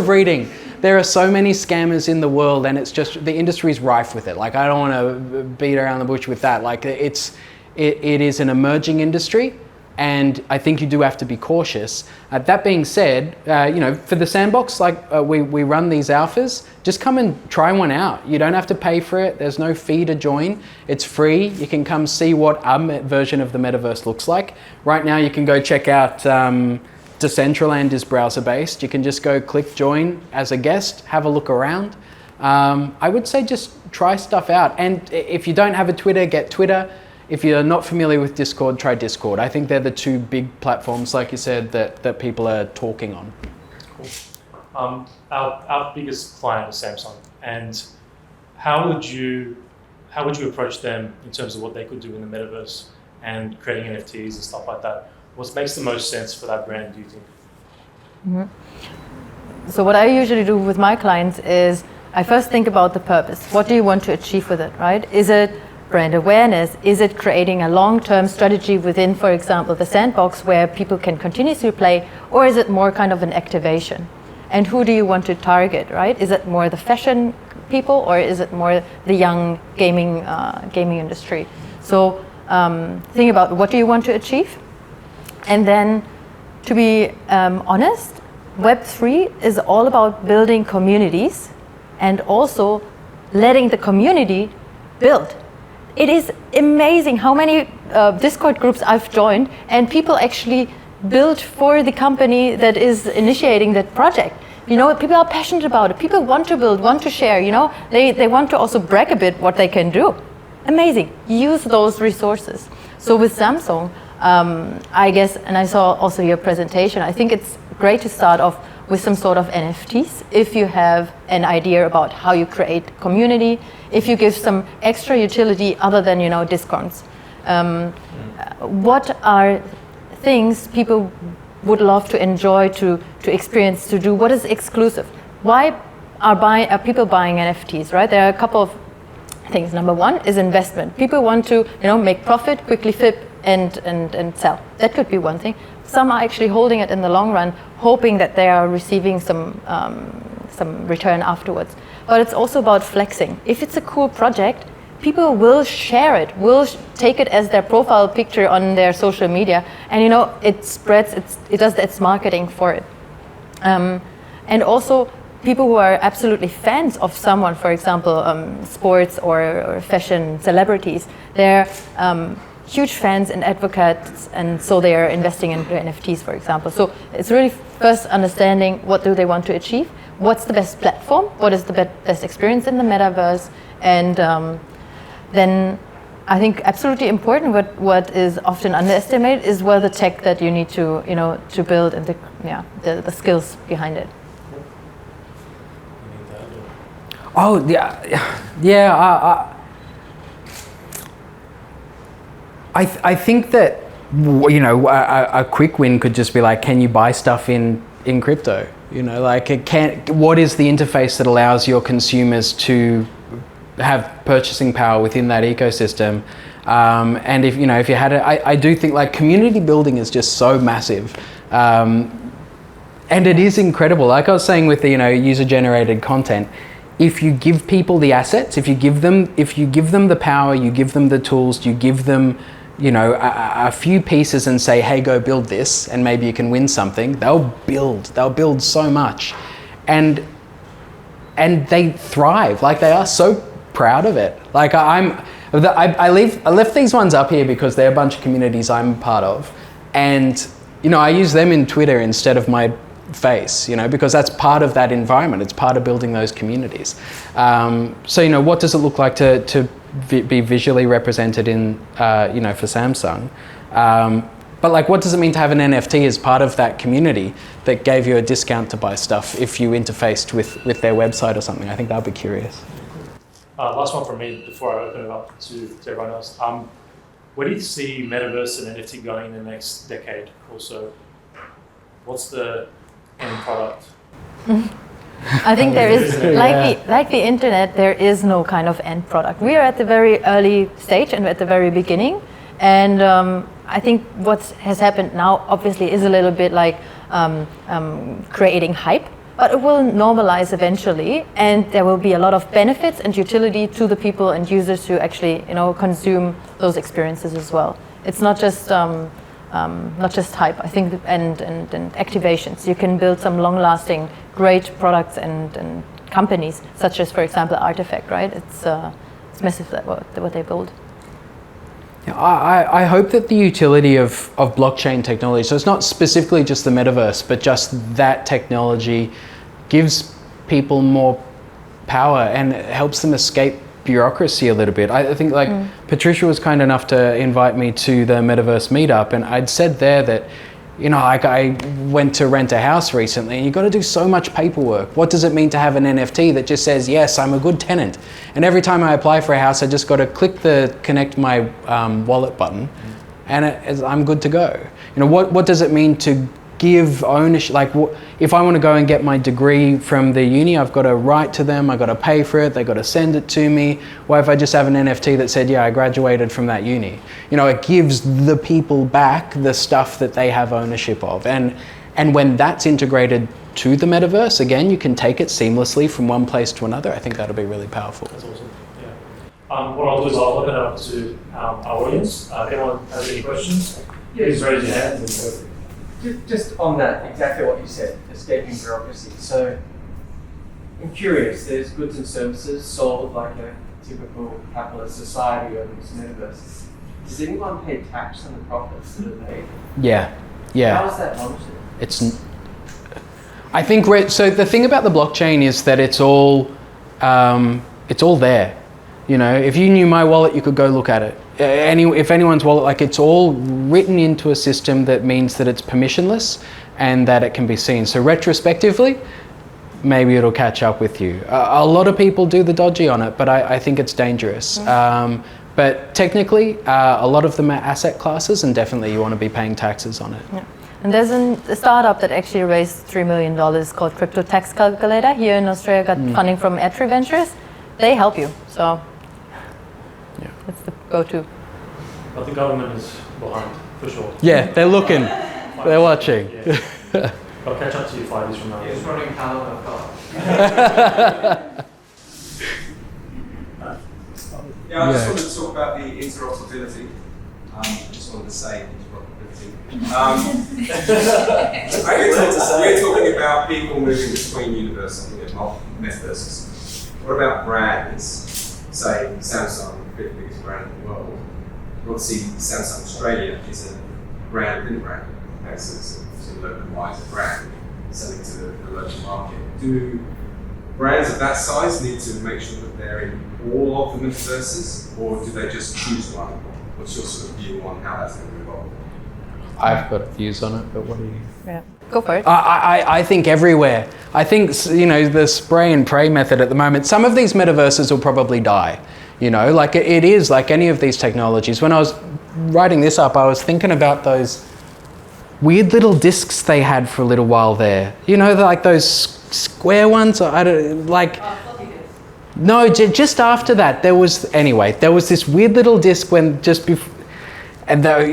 reading. There are so many scammers in the world, and it's just, the industry is rife with it. Like, I don't want to beat around the bush with that. Like, it is an emerging industry. And I think you do have to be cautious. That being said, for the sandbox, we run these alphas, just come and try one out. You don't have to pay for it. There's no fee to join. It's free. You can come see what our version of the metaverse looks like. Right now, you can go check out Decentraland is browser-based. You can just go click join as a guest, have a look around. I would say just try stuff out. And if you don't have a Twitter, get Twitter. If you're not familiar with Discord, try Discord. I think they're the two big platforms, like you said, that people are talking on. Cool. Our biggest client is Samsung, and how would you approach them in terms of what they could do in the metaverse and creating NFTs and stuff like that? What makes the most sense for that brand, do you think? Mm-hmm. So what I usually do with my clients is I first think about the purpose. What do you want to achieve with it, right? Is it brand awareness? Is it creating a long-term strategy within, for example, the sandbox where people can continuously play, or is it more kind of an activation? And who do you want to target, right? Is it more the fashion people, or is it more the young gaming industry? So think about what do you want to achieve, and then to be honest, Web3 is all about building communities and also letting the community build. It is amazing how many Discord groups I've joined and people actually build for the company that is initiating that project. People are passionate about it. People want to build, want to share, they want to also brag a bit what they can do. Amazing. Use those resources. So with Samsung, I guess, and I saw also your presentation, I think it's great to start off with some sort of NFTs if you have an idea about how you create community, if you give some extra utility other than discounts. What are things people would love to enjoy, to experience, to do? What is exclusive? Why are people buying NFTs, right? There are a couple of things. Number one is investment. People want to make profit, quickly flip and sell. That could be one thing. Some are actually holding it in the long run, hoping that they are receiving some return afterwards. But it's also about flexing. If it's a cool project, people will share it, will take it as their profile picture on their social media, and it spreads. It does its marketing for it. And also, people who are absolutely fans of someone, for example, sports or fashion celebrities, they're huge fans and advocates, and so they are investing into NFTs, for example. So it's really first understanding what do they want to achieve, what's the best platform, what is the best experience in the metaverse, and then I think absolutely important, what is often underestimated is the tech that you need to to build and the skills behind it. Oh yeah. I think that a quick win could just be like, can you buy stuff in crypto? What is the interface that allows your consumers to have purchasing power within that ecosystem? And if you had it, I do think community building is just so massive, and it is incredible. Like I was saying with the user-generated content. If you give people the assets, if you give them the power, you give them the tools, you give them, a few pieces and say, hey, go build this, and maybe you can win something, they'll build so much. And they thrive, they are so proud of it. I left these ones up here because they're a bunch of communities I'm part of. And, I use them in Twitter instead of my face, because that's part of that environment. It's part of building those communities. So, what does it look like to be visually represented in, for Samsung? But what does it mean to have an NFT as part of that community that gave you a discount to buy stuff if you interfaced with their website or something? I think I'll be curious. Last one from me before I open it up to everyone else. Where do you see metaverse and NFT going in the next decade or so? What's the end product? I think there is, like the internet, there is no kind of end product. We are at the very early stage and at the very beginning. And I think what has happened now, obviously, is a little bit like creating hype, but it will normalize eventually. And there will be a lot of benefits and utility to the people and users who actually, consume those experiences as well. It's not just not just hype, I think, and activations. You can build some long-lasting, great products and companies, such as, for example, Artifact, right? It's massive what they build. Yeah, I hope that the utility of blockchain technology, so it's not specifically just the metaverse, but just that technology gives people more power and helps them escape bureaucracy a little bit. I think Patricia was kind enough to invite me to the metaverse meetup, and I'd said there that, I went to rent a house recently, and you've got to do so much paperwork. What does it mean to have an NFT that just says, yes, I'm a good tenant? And every time I apply for a house, I just got to click the connect my wallet button, and I'm good to go. What does it mean to give ownership? If I want to go and get my degree from the uni, I've got to write to them, I've got to pay for it, they've got to send it to me. Why if I just have an NFT that said, yeah, I graduated from that uni? It gives the people back the stuff that they have ownership of. And when that's integrated to the metaverse, again, you can take it seamlessly from one place to another. I think that'll be really powerful. That's awesome. Yeah. What I'll do is I'll open it up to our audience. If anyone has any questions, please raise your hand. Just on that, exactly what you said, escaping bureaucracy. So, I'm curious, there's goods and services sold like a typical capitalist society over this metaverse. Does anyone pay tax on the profits that are made? Yeah. How is that monitored? I think, so the thing about the blockchain is that it's all there. If you knew my wallet, you could go look at it. If anyone's wallet, it's all written into a system that means that it's permissionless and that it can be seen. So retrospectively, maybe it'll catch up with you. A lot of people do the dodgy on it, but I think it's dangerous. But technically, a lot of them are asset classes, and definitely you want to be paying taxes on it. Yeah. And there's a startup that actually raised $3 million called Crypto Tax Calculator here in Australia, got funding from Atri Ventures. They help you, so that's the go-to. But the government is behind, for sure. Yeah, they're looking, they're watching. Yeah. I'll catch up to you 5 years from now. It's running parallel. Yeah, I just wanted to talk about the interoperability. I just wanted to say interoperability. We're talking about people moving between universes, metaverses. What about brands? Say Samsung, the fifth biggest brand in the world. Obviously, Samsung Australia is a brand within a brand. Okay, so it's a localized brand selling to the local market. Do brands of that size need to make sure that they're in all of the metaverses, or do they just choose one? What's your sort of view on how that's going to evolve? I've got views on it, but what do you? Yeah, go for it. I think everywhere. I think, the spray and pray method at the moment, some of these metaverses will probably die. It is like any of these technologies. When I was writing this up, I was thinking about those weird little discs they had for a little while there. Like those square ones, or I don't No, just after that, there was this weird little disc when just before, and the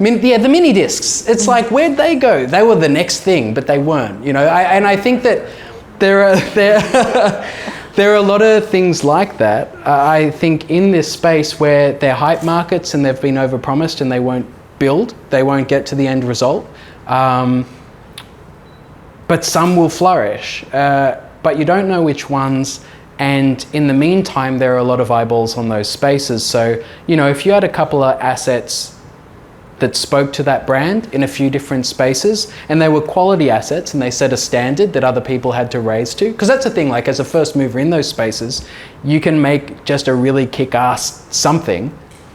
mini discs. It's like, where'd they go? They were the next thing, but they weren't. And I think that there are a lot of things like that. I think in this space where they're hype markets and they've been overpromised and they won't build, they won't get to the end result. But some will flourish, but you don't know which ones. And in the meantime, there are a lot of eyeballs on those spaces. So, if you had a couple of assets that spoke to that brand in a few different spaces, and they were quality assets and they set a standard that other people had to raise to, because that's the thing, as a first mover in those spaces, you can make just a really kick-ass something,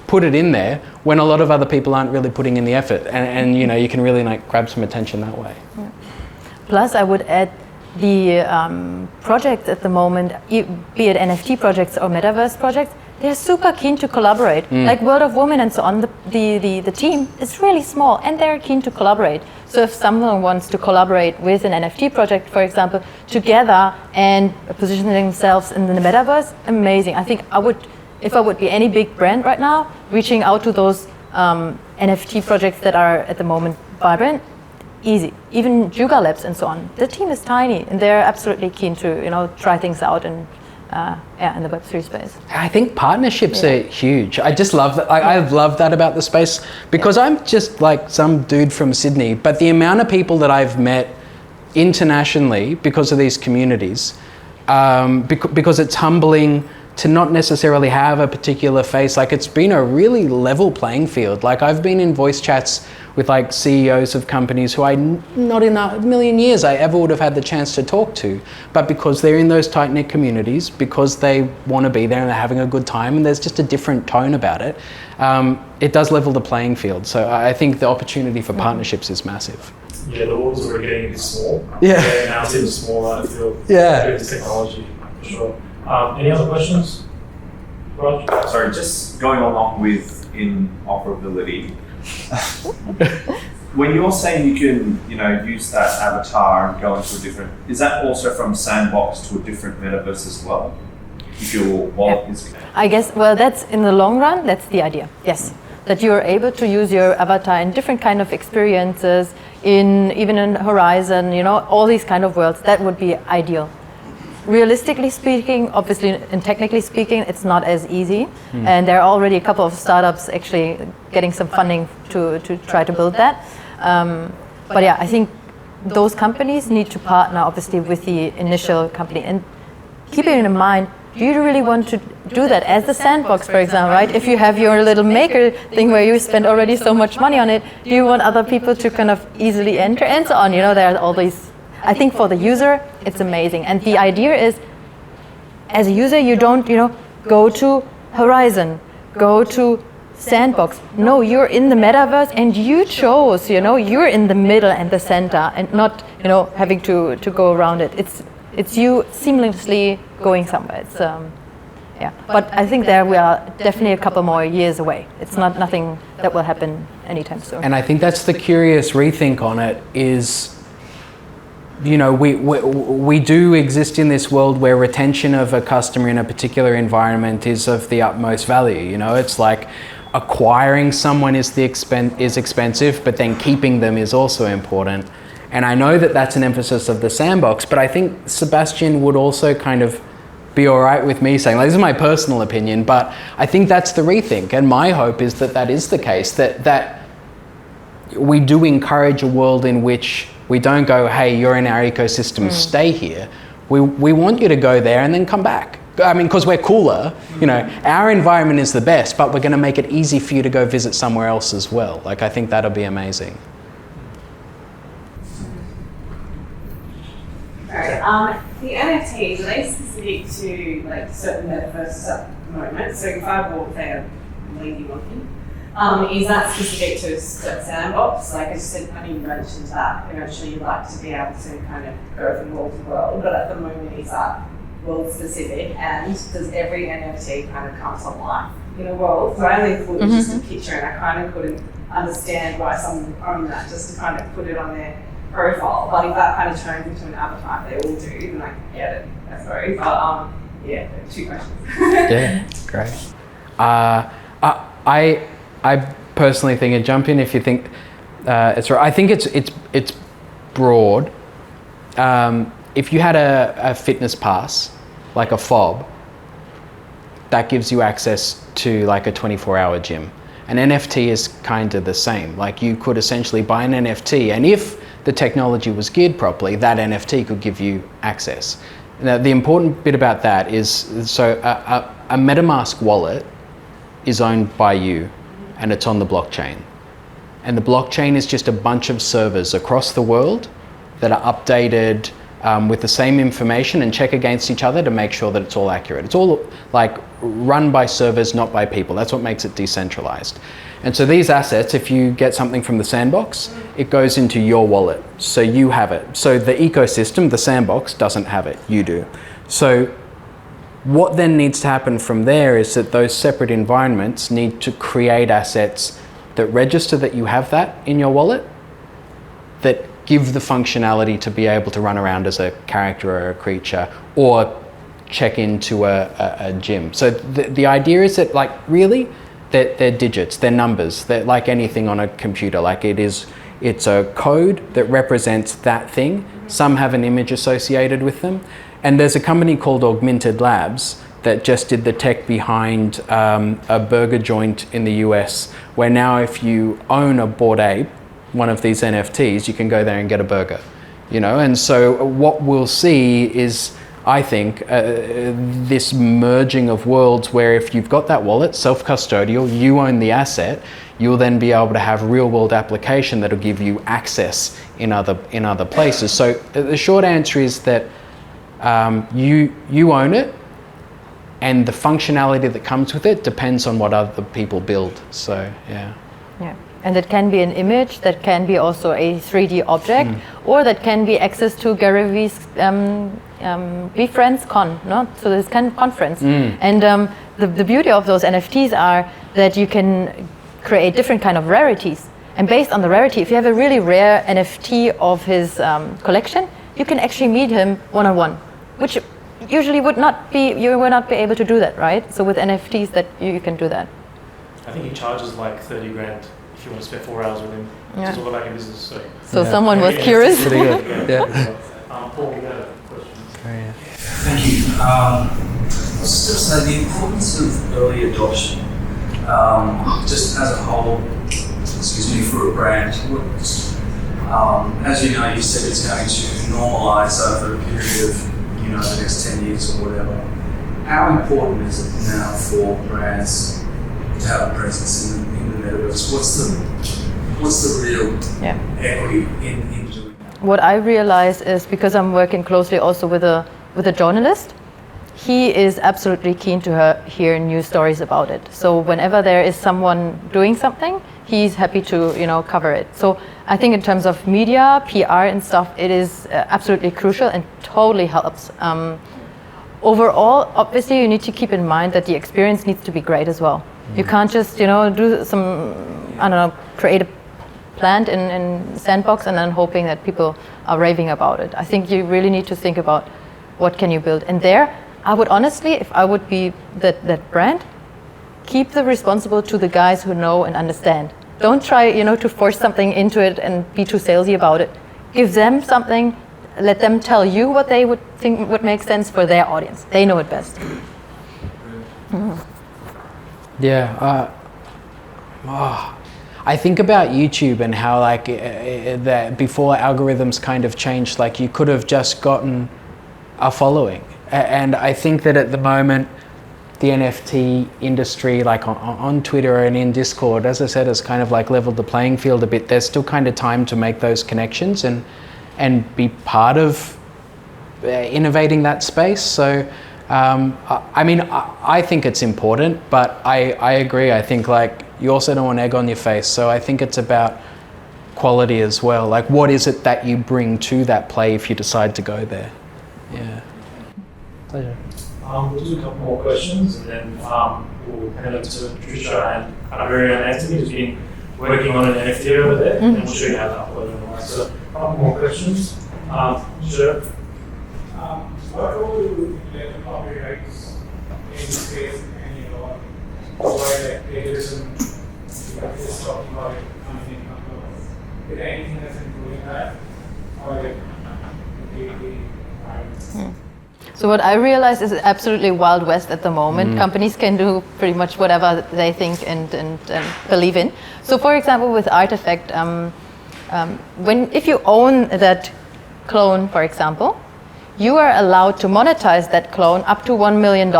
put it in there when a lot of other people aren't really putting in the effort, and you can really grab some attention that way. Yeah. Plus, I would add the projects at the moment, be it NFT projects or metaverse projects, they're super keen to collaborate. Like World of Women and so on, the team is really small and they're keen to collaborate. So if someone wants to collaborate with an NFT project, for example, together and position themselves in the metaverse, amazing. I think if I would be any big brand right now, reaching out to those NFT projects that are at the moment vibrant, easy. Even Juga Labs and so on. The team is tiny and they're absolutely keen to try things out and in the Web3 space. I think partnerships are huge. I just love that. I love that about the space because I'm just like some dude from Sydney, but the amount of people that I've met internationally because of these communities, because it's humbling to not necessarily have a particular face. Like it's been a really level playing field. Like I've been in voice chats with like CEOs of companies who not in a million years I ever would have had the chance to talk to, but because they're in those tight-knit communities, because they want to be there and they're having a good time and there's just a different tone about it, it does level the playing field. So I think the opportunity for partnerships is massive. Yeah, the world's already getting a bit small. Yeah. Now it's even smaller, I feel. Yeah. With this technology, for sure. Any other questions? Raj? Sorry, just going along with interoperability. When you're saying you can, use that avatar and go into a different, is that also from Sandbox to a different metaverse as well? If your wallet is. I guess, well, that's in the long run, that's the idea, yes. That you're able to use your avatar in different kind of experiences, even in Horizon, all these kind of worlds, that would be ideal. Realistically speaking, obviously, and technically speaking, it's not as easy. And there are already a couple of startups actually getting some funding to try to build that. But yeah, I think those companies need to partner, obviously, with the initial company. And keeping in mind, do you really want to do that as the Sandbox, for example, right? If you have your little maker thing where you spend already so much money on it, do you want other people to kind of easily enter and so on? There are all these. I think for the user, it's amazing. And the idea is, as a user, you don't, go to Horizon, go to Sandbox. No, you're in the metaverse and you chose, you're in the middle and the center and not, having to go around it. It's you seamlessly going somewhere. It's, But I think there we are definitely a couple more years away. It's nothing that will happen anytime soon. And I think that's the curious rethink on it is, we do exist in this world where retention of a customer in a particular environment is of the utmost value. It's like acquiring someone is expensive, but then keeping them is also important. And I know that that's an emphasis of the Sandbox, but I think Sebastian would also kind of be all right with me saying, this is my personal opinion, but I think that's the rethink. And my hope is that is the case, that we do encourage a world in which we don't go, hey, you're in our ecosystem, stay here. We want you to go there and then come back. I mean, because we're cooler, our environment is the best, but we're going to make it easy for you to go visit somewhere else as well. Like, I think that'll be amazing. Alright, the NFTs, are they specific to certain metaverses at the moment? So if I bought, say, a lady monkey, is that specific to a Sandbox? Like I said, I mean, you mentioned that eventually you'd like to be able to kind of go from world to world, but at the moment is that world specific, and does every NFT kind of come to life in a world? So I only thought it was just a picture and I kind of couldn't understand why someone would own that just to kind of put it on their profile. But if that kind of turns into an avatar, they all do, then I can get it. That's sorry. But two questions. Yeah, great. I personally think, and jump in if you think it's right. I think it's broad. If you had a fitness pass, like a fob, that gives you access to like a 24-hour gym. An NFT is kind of the same. Like you could essentially buy an NFT, and if the technology was geared properly, that NFT could give you access. Now, the important bit about that is, so a MetaMask wallet is owned by you, and it's on the blockchain. And the blockchain is just a bunch of servers across the world that are updated with the same information and check against each other to make sure that it's all accurate. It's all like run by servers, not by people. That's what makes it decentralized. And so these assets, if you get something from the Sandbox, it goes into your wallet. So you have it. So the ecosystem, the Sandbox, doesn't have it. You do. So what then needs to happen from there is that those separate environments need to create assets that register that you have that in your wallet, that give the functionality to be able to run around as a character or a creature or check into a gym. So the idea is that they're digits, they're numbers, they're like anything on a computer. Like it's a code that represents that thing. Some have an image associated with them. And there's a company called Augmented Labs that just did the tech behind a burger joint in the US, where now if you own a Bored Ape, one of these NFTs, you can go there and get a burger, you know? And so what we'll see is, I think, this merging of worlds where if you've got that wallet, self-custodial, you own the asset, you'll then be able to have real-world application that'll give you access in other places. So the short answer is that you own it, and the functionality that comes with it depends on what other people build. So yeah. Yeah. And it can be an image, that can be also a 3D object, or that can be access to Gary Vee's Be Friends Con, no? So this kind of conference. And the beauty of those NFTs are that you can create different kind of rarities. And based on the rarity, if you have a really rare NFT of his collection, you can actually meet him one-on-one, which usually you would not be able to do that, right? So with NFTs that you can do that. I think he charges like 30 grand if you want to spend 4 hours with him. Yeah. To talk about your business. So someone was curious. Pretty good. Yeah. Paul, you had a question. Thank you. I was just going to say the importance of early adoption, just as a whole, excuse me, for a brand. As you know, you said it's going to normalise over a period of, the next 10 years or whatever. How important is it now for brands to have a presence in the metaverse? What's the real equity in doing that? What I realize is, because I'm working closely also with a journalist, he is absolutely keen to hear new stories about it. So whenever there is someone doing something, he's happy to cover it. So I think in terms of media, PR and stuff, it is absolutely crucial and totally helps. Overall, obviously, you need to keep in mind that the experience needs to be great as well. You can't just do some, create a plant in Sandbox and then hoping that people are raving about it. I think you really need to think about what can you build. And there, I would honestly, if I would be that brand, keep the responsible to the guys who know and understand. Don't try, to force something into it and be too salesy about it. Give them something, let them tell you what they would think would make sense for their audience. They know it best. Yeah. I think about YouTube and how that before algorithms kind of changed, you could have just gotten a following. And I think that at the moment, the NFT industry, on Twitter and in Discord, as I said, has kind of leveled the playing field a bit. There's still kind of time to make those connections and be part of innovating that space. So, I think it's important, but I agree. I think you also don't want egg on your face. So I think it's about quality as well. What is it that you bring to that play if you decide to go there? Yeah. Pleasure. We'll do a couple more questions and then we'll hand over to Patricia and our very own Anthony, who's been working on an NFT over there, and we'll show you how to upload it online. So, a couple more questions. Sure. What role do copyrights in this case, and why plagiarism, is talking about it, is anything that's including that, or So what I realize is absolutely Wild West at the moment. Companies can do pretty much whatever they think and believe in. So for example, with Artifact, if you own that clone, for example, you are allowed to monetize that clone up to $1 million.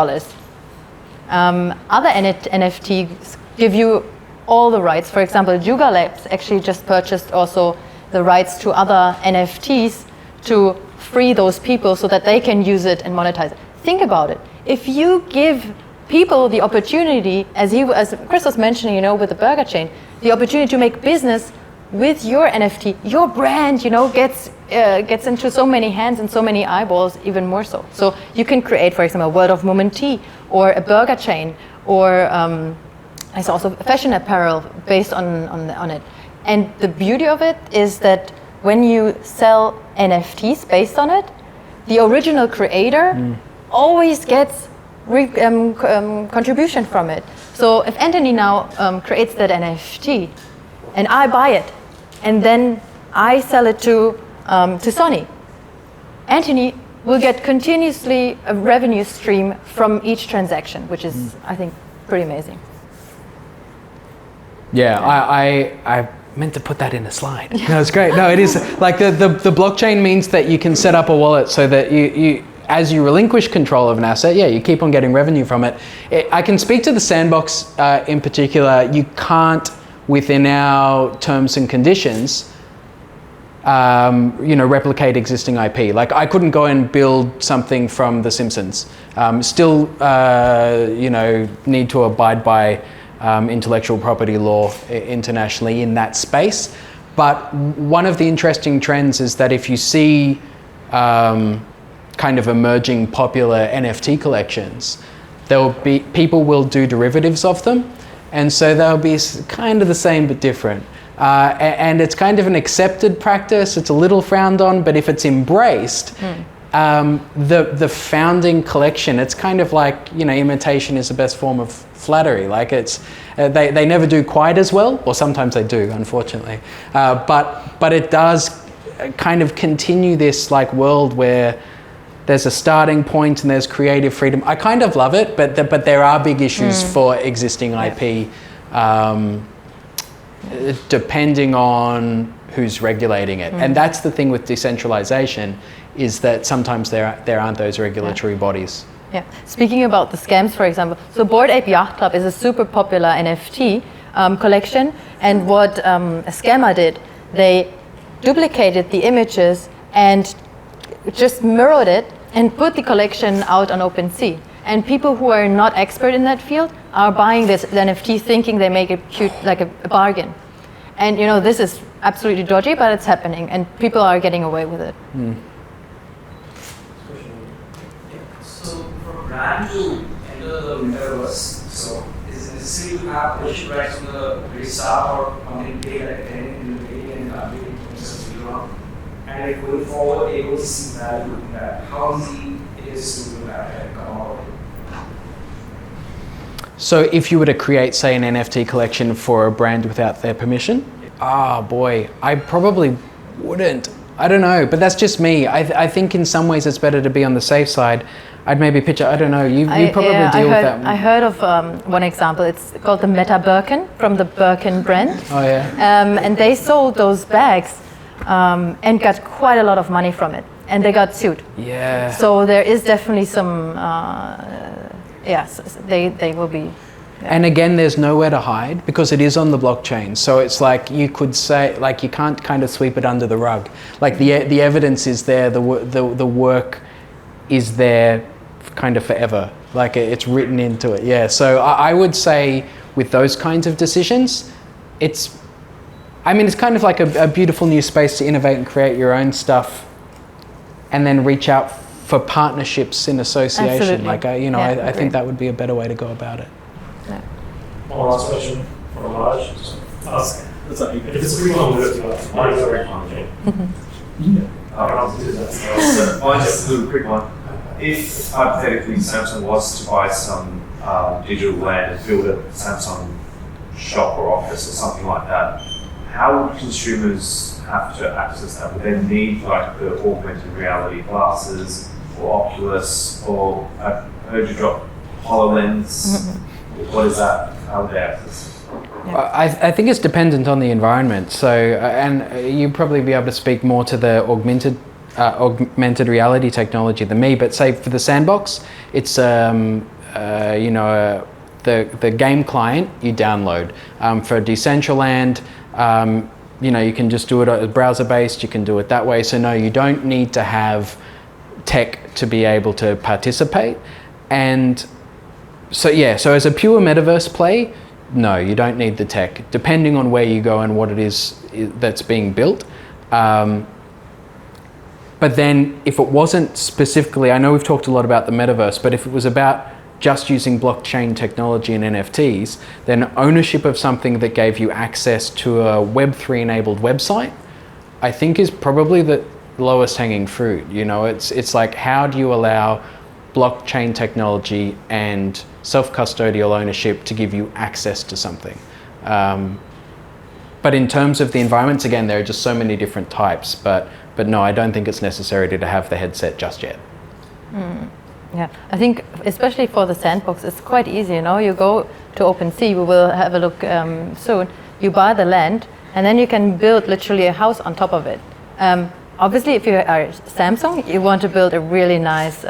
Other NFTs give you all the rights. For example, Juga Labs actually just purchased also the rights to other NFTs to free those people so that they can use it and monetize it. Think about it. If you give people the opportunity, as Chris was mentioning, with the burger chain, the opportunity to make business with your NFT, your brand, gets into so many hands and so many eyeballs, even more so. So you can create, for example, a World of Moment Tea or a burger chain, or I saw also fashion apparel based on it. And the beauty of it is that when you sell NFTs based on it, the original creator always gets contribution from it. So if Anthony now creates that NFT and I buy it and then I sell it to Sony, Anthony will get continuously a revenue stream from each transaction, which is, I think, pretty amazing. Yeah, I meant to put that in a slide. No, it's great. No, it is like the blockchain means that you can set up a wallet so that you as you relinquish control of an asset, you keep on getting revenue from it. I can speak to the sandbox in particular. You can't, within our terms and conditions, replicate existing IP. Like I couldn't go and build something from The Simpsons. Still, need to abide by intellectual property law internationally in that space. But one of the interesting trends is that if you see kind of emerging popular NFT collections, people will do derivatives of them, and so they'll be kind of the same but different. And it's kind of an accepted practice. It's a little frowned on, but if it's embraced, the founding collection, it's kind of like, imitation is the best form of flattery. Like it's, they never do quite as well, or sometimes they do, unfortunately. But it does kind of continue this like world where there's a starting point and there's creative freedom. I kind of love it, but there are big issues for existing IP, depending on who's regulating it. And that's the thing with decentralization, is that sometimes there aren't those regulatory bodies. Yeah. Speaking about the scams, for example, so Bored Ape Yacht Club is a super popular NFT collection, and what a scammer did, they duplicated the images and just mirrored it and put the collection out on OpenSea. And people who are not expert in that field are buying this NFT thinking they make it cute, like a bargain. And this is absolutely dodgy, but it's happening, and people are getting away with it. So for a brand to enter the metaverse, so is it necessary to have ownership rights on the restart or something pay like anything in the beginning and updating process to run? And like going forward, able to see value in that. How easy it is to do that and come out of it? So if you were to create, say, an NFT collection for a brand without their permission, boy, I probably wouldn't. I don't know, but that's just me. I think in some ways it's better to be on the safe side. I'd maybe pitch it, I don't know, you probably deal with that. I heard of one example. It's called the Meta Birkin, from the Birkin brand. Oh yeah. And they sold those bags and got quite a lot of money from it, and they got sued. Yeah. So there is definitely some, they will be. Yeah. And again, there's nowhere to hide because it is on the blockchain. So it's like you could say, like you can't kind of sweep it under the rug. Like the evidence is there, the work is there kind of forever. Like it's written into it. Yeah. So I would say with those kinds of decisions, it's kind of like a beautiful new space to innovate and create your own stuff, and then reach out for partnerships in association. Absolutely. Like I think that would be a better way to go about it. Yeah. One last question from Raj. If it's a free one, we'll do it. Mine is very challenging. So just a little quick one. If hypothetically Samsung was to buy some digital land and build a Samsung shop or office or something like that, how would consumers have to access that? Would they need like the augmented reality glasses or Oculus, or I heard you drop HoloLens? What is that? How would they access it? I think it's dependent on the environment. So, and you'd probably be able to speak more to the augmented reality technology than me. But say for the sandbox, it's the game client you download. For Decentraland, you can just do it browser based. You can do it that way. So no, you don't need to have tech to be able to participate. And so as a pure metaverse play, no, you don't need the tech, depending on where you go and what it is that's being built. But then if it wasn't specifically, I know we've talked a lot about the metaverse, but if it was about just using blockchain technology and NFTs, then ownership of something that gave you access to a Web3 enabled website, I think is probably the lowest hanging fruit. It's like, how do you allow blockchain technology and self-custodial ownership to give you access to something? But in terms of the environments, again, there are just so many different types, but no, I don't think it's necessary to have the headset just yet. Yeah, I think especially for the sandbox, it's quite easy. You know, you go to OpenSea. We will have a look soon. You buy the land, and then you can build literally a house on top of it. Obviously, if you are Samsung, you want to build a really nice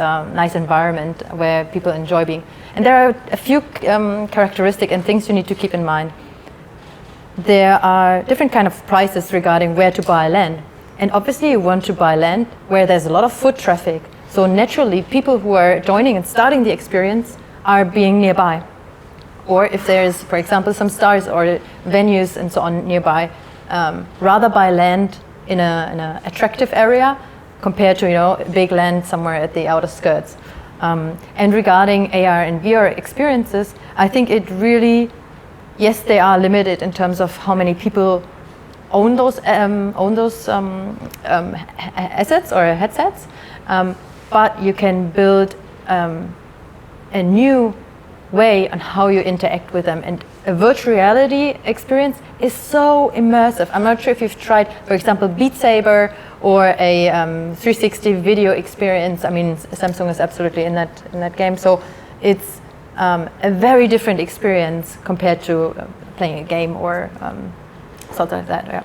environment where people enjoy being. And there are a few characteristics and things you need to keep in mind. There are different kind of prices regarding where to buy land. And obviously you want to buy land where there's a lot of foot traffic. So naturally, people who are joining and starting the experience are being nearby. Or if there's, for example, some stars or venues and so on nearby, rather buy land in a attractive area compared to, you know, big land somewhere at the outer skirts. And regarding AR and VR experiences, I think it really, yes, they are limited in terms of how many people own those assets or headsets, but you can build a new way on how you interact with them. And a virtual reality experience is so immersive. I'm not sure if you've tried, for example, Beat Saber or a 360 video experience. I mean, Samsung is absolutely in that game. So it's a very different experience compared to playing a game or something like that. Yeah.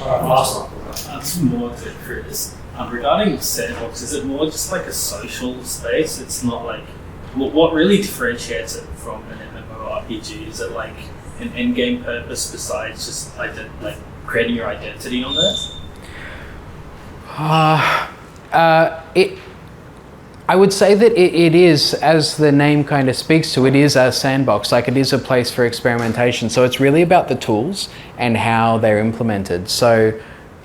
Last one. That's more to Chris. Regarding sandbox, is it more just like a social space? It's not like what really differentiates it from an MMORPG? Is it like an end game purpose besides just like creating your identity on there? I would say that it is, as the name kind of speaks to, it is a sandbox. Like, it is a place for experimentation. So it's really about the tools and how they're implemented. So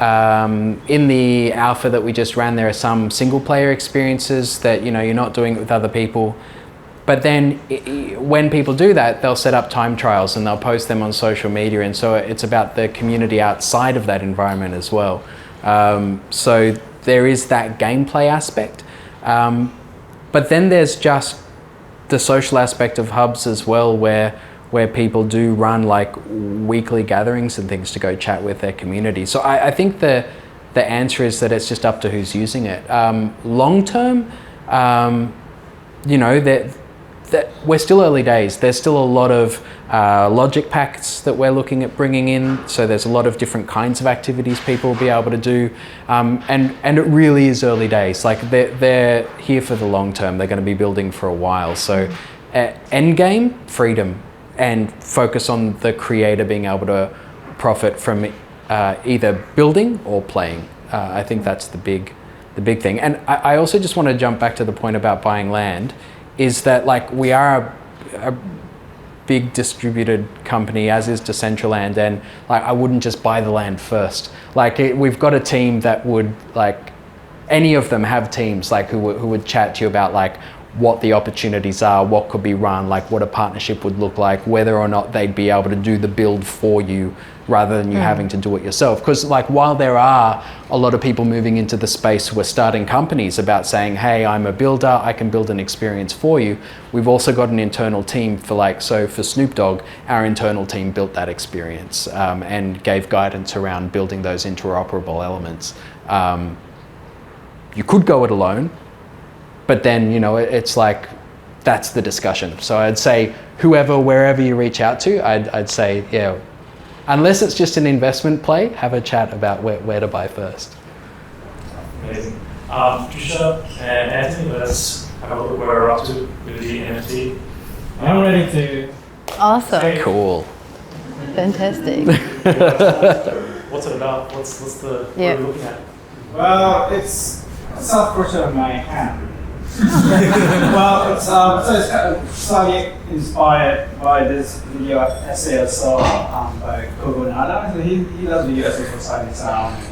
in the alpha that we just ran, there are some single player experiences that, you know, you're not doing it with other people. But then when people do that, they'll set up time trials and they'll post them on social media. And so it's about the community outside of that environment as well. So there is that gameplay aspect. But then there's just the social aspect of hubs as well, where people do run like weekly gatherings and things to go chat with their community. So I think the answer is that it's just up to who's using it. Long term, you know, that we're still early days. There's still a lot of logic packs that we're looking at bringing in. So there's a lot of different kinds of activities people will be able to do. And it really is early days. Like, they're here for the long term. They're going to be building for a while. So end game, freedom, and focus on the creator being able to profit from either building or playing. I think that's the big thing. And I also just want to jump back to the point about buying land, is that, like, we are a big distributed company, as is Decentraland, and like, I wouldn't just buy the land first. Like, we've got a team that would, like, any of them have teams like who would chat to you about like what the opportunities are, what could be run, like what a partnership would look like, whether or not they'd be able to do the build for you rather than you having to do it yourself. Because like, while there are a lot of people moving into the space who are starting companies about saying, hey, I'm a builder, I can build an experience for you, we've also got an internal team for like, so for Snoop Dogg, our internal team built that experience and gave guidance around building those interoperable elements. You could go it alone, but then, you know, it's like, that's the discussion. So I'd say whoever, wherever you reach out to, I'd say, yeah, unless it's just an investment play, have a chat about where to buy first. Amazing. Trisha and Anthony, let's have a look where we're up to with the NFT. I'm ready to. Awesome. Cool. Fantastic. What's it about? What's the, what Yeah. are we looking at? Well, it's a self-portrait of my hand. Well, it's so it's slightly inspired by this video essay I saw by Kogo Nada. So he does video essays for Silent Sound and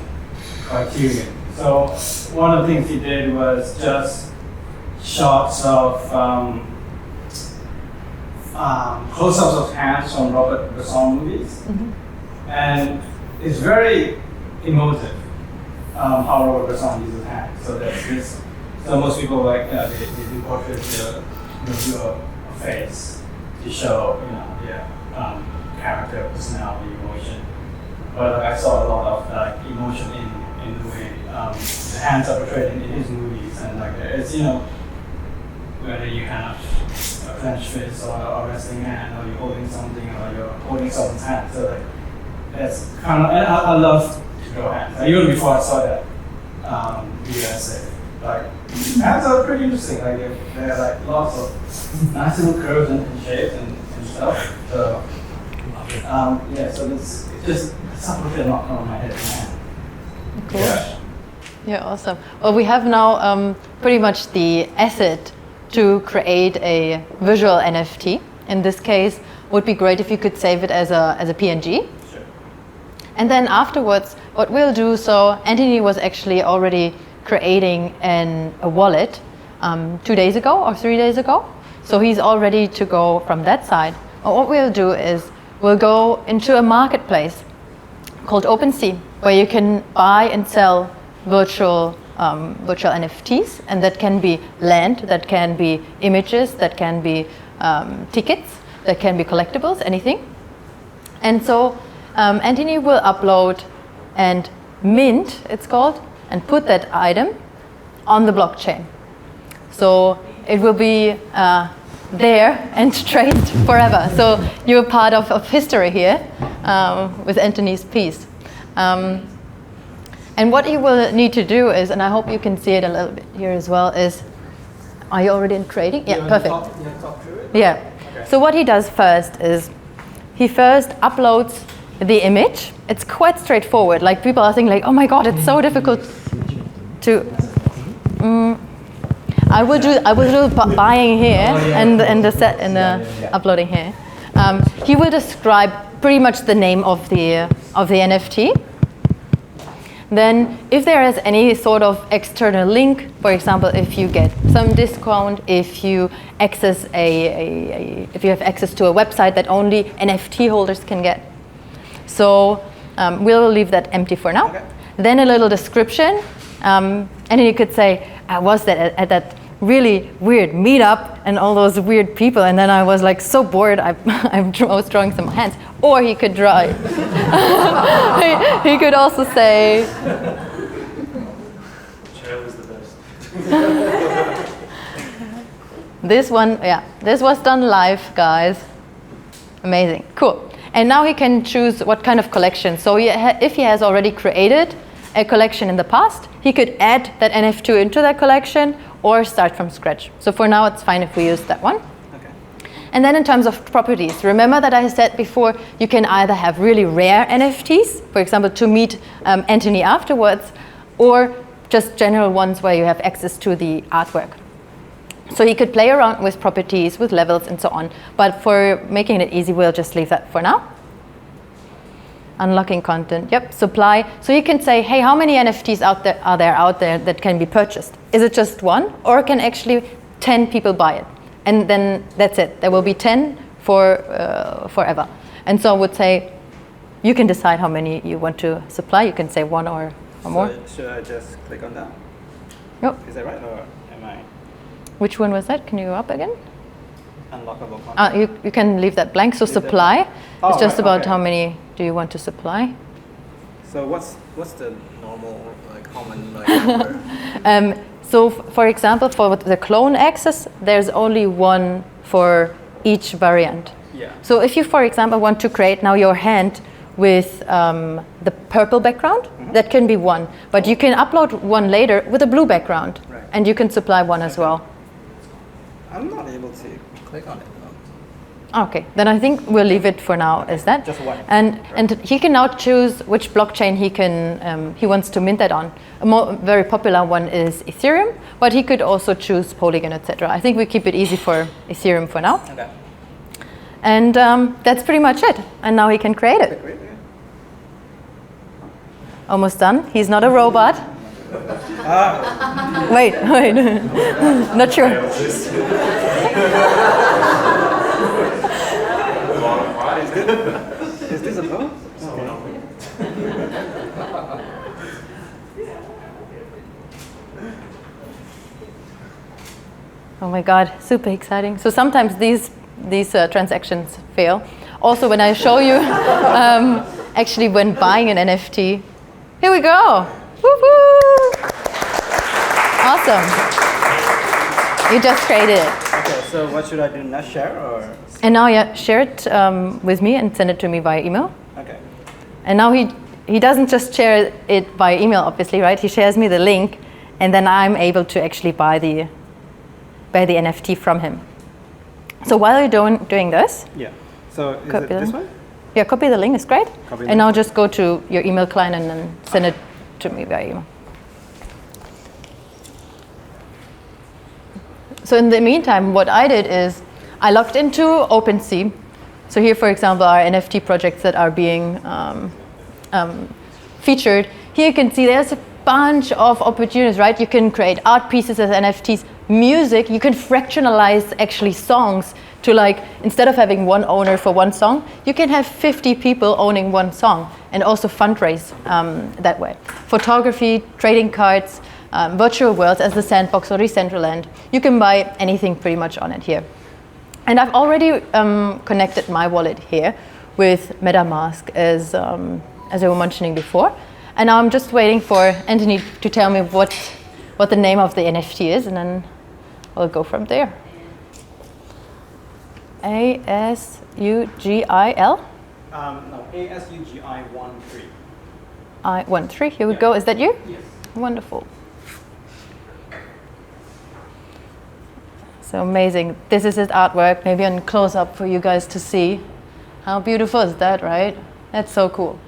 Criterion. So one of the things he did was just shots of close-ups of hands from Robert Bresson movies, and it's very emotive how Robert Bresson uses hands. So there's this. So most people like they do portraits, do a face to show their character, personality, emotion. But like, I saw a lot of emotion in in the way the hands are portrayed in his movies, and like it's whether you have a clenched fist or a wrestling hand, or you're holding something, or you're holding someone's hand. So like it's kind of, and I love to draw hands. Even before I saw that USA, like hands are pretty interesting. Like there are like lots of nice little curves and shapes and stuff. So yeah, so it's just something that knocked on my head. Cool. Yeah, awesome. Well, we have now pretty much the asset to create a visual NFT. In this case, would be great if you could save it as a PNG. Sure. And then afterwards, what we'll do, so Anthony was actually already creating a wallet 2 days ago or 3 days ago. So he's all ready to go from that side. But what we'll do is we'll go into a marketplace called OpenSea, where you can buy and sell virtual NFTs, and that can be land, that can be images, that can be tickets, that can be collectibles, anything. And so Anthony will upload and mint, it's called, and put that item on the blockchain. So it will be there and traced forever. So you're part of history here with Anthony's piece. And what you will need to do is, and I hope you can see it a little bit here as well, is, are you already in trading? Yeah, perfect. Talk through it? Yeah. Okay. So what he does first is, he first uploads the image. It's quite straightforward. Like people are thinking like, oh my God, it's so difficult to, I will do buying here and the uploading here. He will describe pretty much the name of the NFT. Then if there is any sort of external link, for example, if you get some discount, if you access if you have access to a website that only NFT holders can get. So we'll leave that empty for now. Okay. Then a little description, and then you could say, I was at that really weird meetup and all those weird people, and then I was like so bored I was drawing some hands. Or he could draw it. he could also say, Chair was the best. this was done live, guys. Amazing, cool. And now he can choose what kind of collection. So if he has already created a collection in the past, he could add that NFT into that collection or start from scratch. So for now, it's fine if we use that one. Okay. And then in terms of properties, remember that I said before, you can either have really rare NFTs, for example, to meet Anthony afterwards, or just general ones where you have access to the artwork. So he could play around with properties, with levels and so on. But for making it easy, we'll just leave that for now. Unlocking content, yep, supply. So you can say, hey, how many NFTs are there out there that can be purchased? Is it just one, or can actually 10 people buy it? And then that's it. There will be 10 for forever. And so I would say, you can decide how many you want to supply. You can say one or more. So should I just click on that? Yep. Is that right, or am I Which one was that? Can you go up again? unlockable content? You can leave that blank. So supply. Oh, it's just right, about okay. how many do you want to supply. So what's the normal, like, common, like, number? So for example, for the clone access, there's only one for each variant. Yeah. So if you, for example, want to create now your hand with the purple background, that can be one. But you can upload one later with a blue background, Right. and you can supply one as well. I'm not able to click on it though. Okay, then I think we'll leave it for now as that. Just one. And he can now choose which blockchain he wants to mint that on. A very popular one is Ethereum, but he could also choose Polygon, etc. I think we keep it easy for Ethereum for now. Okay. And that's pretty much it. And now he can create it. Great. Almost done. He's not a robot. Wait. Not sure. Is this a phone? Oh my God, super exciting. So sometimes these transactions fail. Also, when I show you, actually when buying an NFT, here we go. Woo-hoo! Awesome. You just created it. Okay, so what should I do now? Share or? And now, yeah, share it with me and send it to me via email. Okay. And now he doesn't just share it via email, obviously, right? He shares me the link, and then I'm able to actually buy the NFT from him. So while you're doing this, Yeah. So is Copy it this them. one? yeah, copy the link. It's great. Copy And link. now just go to your email client and then send it to me via email. So in the meantime, what I did is I logged into OpenSea. So here, for example, are NFT projects that are being featured. Here you can see there's a bunch of opportunities, right? You can create art pieces as NFTs, music. You can fractionalize actually songs to, like, instead of having one owner for one song, you can have 50 people owning one song and also fundraise that way. Photography, trading cards, virtual worlds as the Sandbox or Decentraland. You can buy anything pretty much on it here. And I've already connected my wallet here with MetaMask, as I was mentioning before. And now I'm just waiting for Anthony to tell me what the name of the NFT is, and then we'll go from there. ASUGIL? No, ASUGI13. I13. Here we go. Is that you? Yes. Wonderful. So amazing. This is his artwork, maybe on close up for you guys to see. How beautiful is that, right? That's so cool.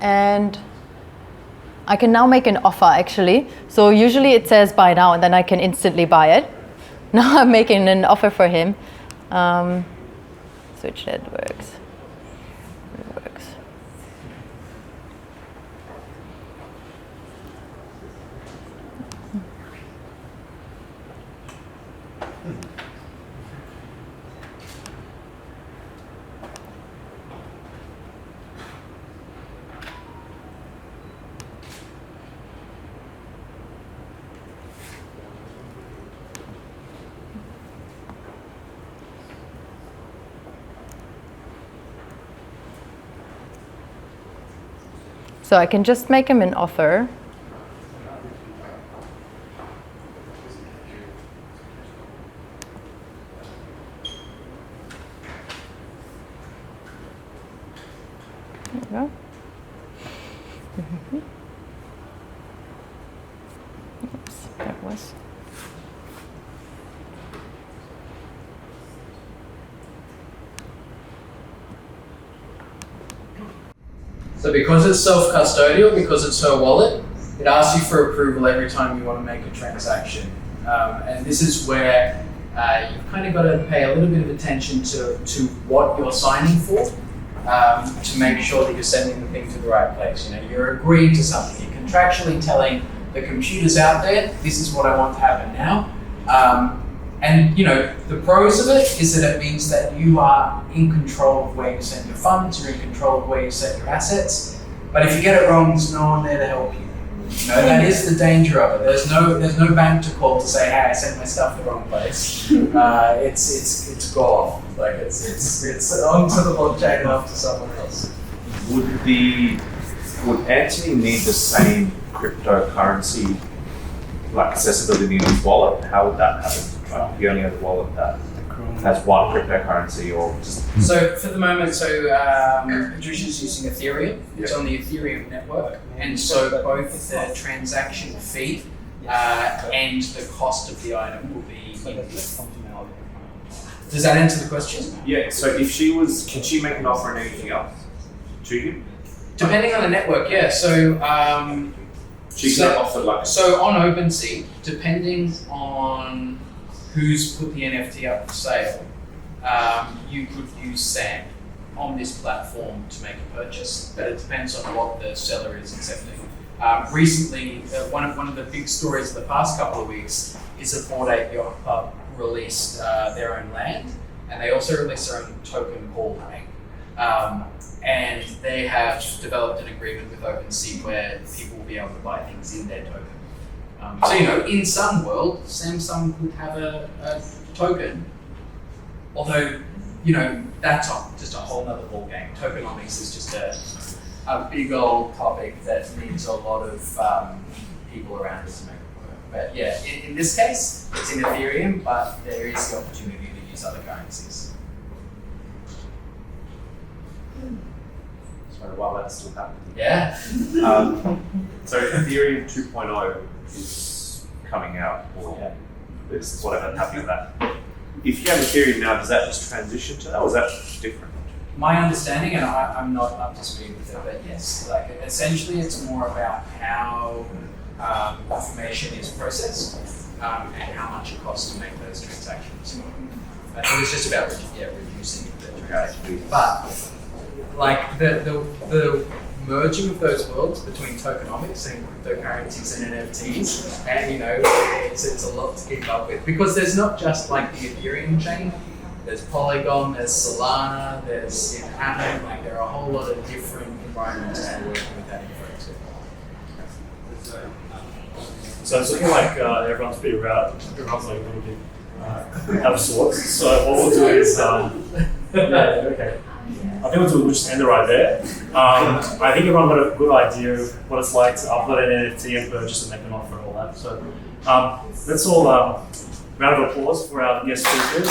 And I can now make an offer, actually. So usually it says buy now, and then I can instantly buy it. Now I'm making an offer for him. Switch networks. It works. So I can just make him an offer. There we go. Oops, that was. So because it's self-custodial, because it's her wallet, it asks you for approval every time you want to make a transaction. And this is where you've kind of got to pay a little bit of attention to what you're signing for, to make sure that you're sending the thing to the right place. You know, you're agreeing to something. You're contractually telling the computers out there, this is what I want to happen now. And you know, the pros of it is that it means that you are in control of where you send your funds, you're in control of where you set your assets. But if you get it wrong, there's no one there to help you. You know, that is the danger of it. There's no bank to call to say, hey, I sent my stuff the wrong place. It's gone. Like it's onto the blockchain and off to someone else. Would Anthony need the same cryptocurrency like accessibility in his wallet? How would that happen? Like, he only has a wallet that has one cryptocurrency, or just So for the moment, Patricia's using Ethereum. It's on the Ethereum network, and so both the transaction fee and the cost of the item will be in. Does that answer the question? yeah. So if she was, can she make an offer on anything else to you? Depending on the network, yeah. So She can offer like so on OpenSea, depending on who's put the NFT up for sale, you could use Sand on this platform to make a purchase, but it depends on what the seller is accepting. Recently, one of the big stories of the past couple of weeks is that Bored Ape Yacht Club released their own land, and they also released their own token called Bank. And they have developed an agreement with OpenSea where people will be able to buy things in their token. So, you know, in some world, Samsung could have a token, although, you know, that's just a whole nother ballgame. Tokenomics is just a big old topic that needs a lot of people around us to make it work. But yeah, in this case, it's in Ethereum, but there is the opportunity to use other currencies. Sorry, while that's still happening. Yeah. So Ethereum 2.0 is coming out, or it's whatever happened to that. If you have Ethereum now, does that just transition to that, or is that different? My understanding, and I'm not up to speed with it, but yes, like essentially it's more about how information is processed and how much it costs to make those transactions. I think it's just about reducing the transaction. But like the merging of those worlds between tokenomics and cryptocurrencies and NFTs, and it's a lot to keep up with, because there's not just like the Ethereum chain. There's Polygon, there's Solana, there's Atom. Like there are a whole lot of different environments that are working with that info too. So it's looking like everyone's been around. Everyone's like a little bit out of sorts. So what we'll do is, okay. I think we'll just end it right there. I think everyone got a good idea of what it's like to upload an NFT and purchase and make an offer and all that. So let's all round of applause for our guest speakers.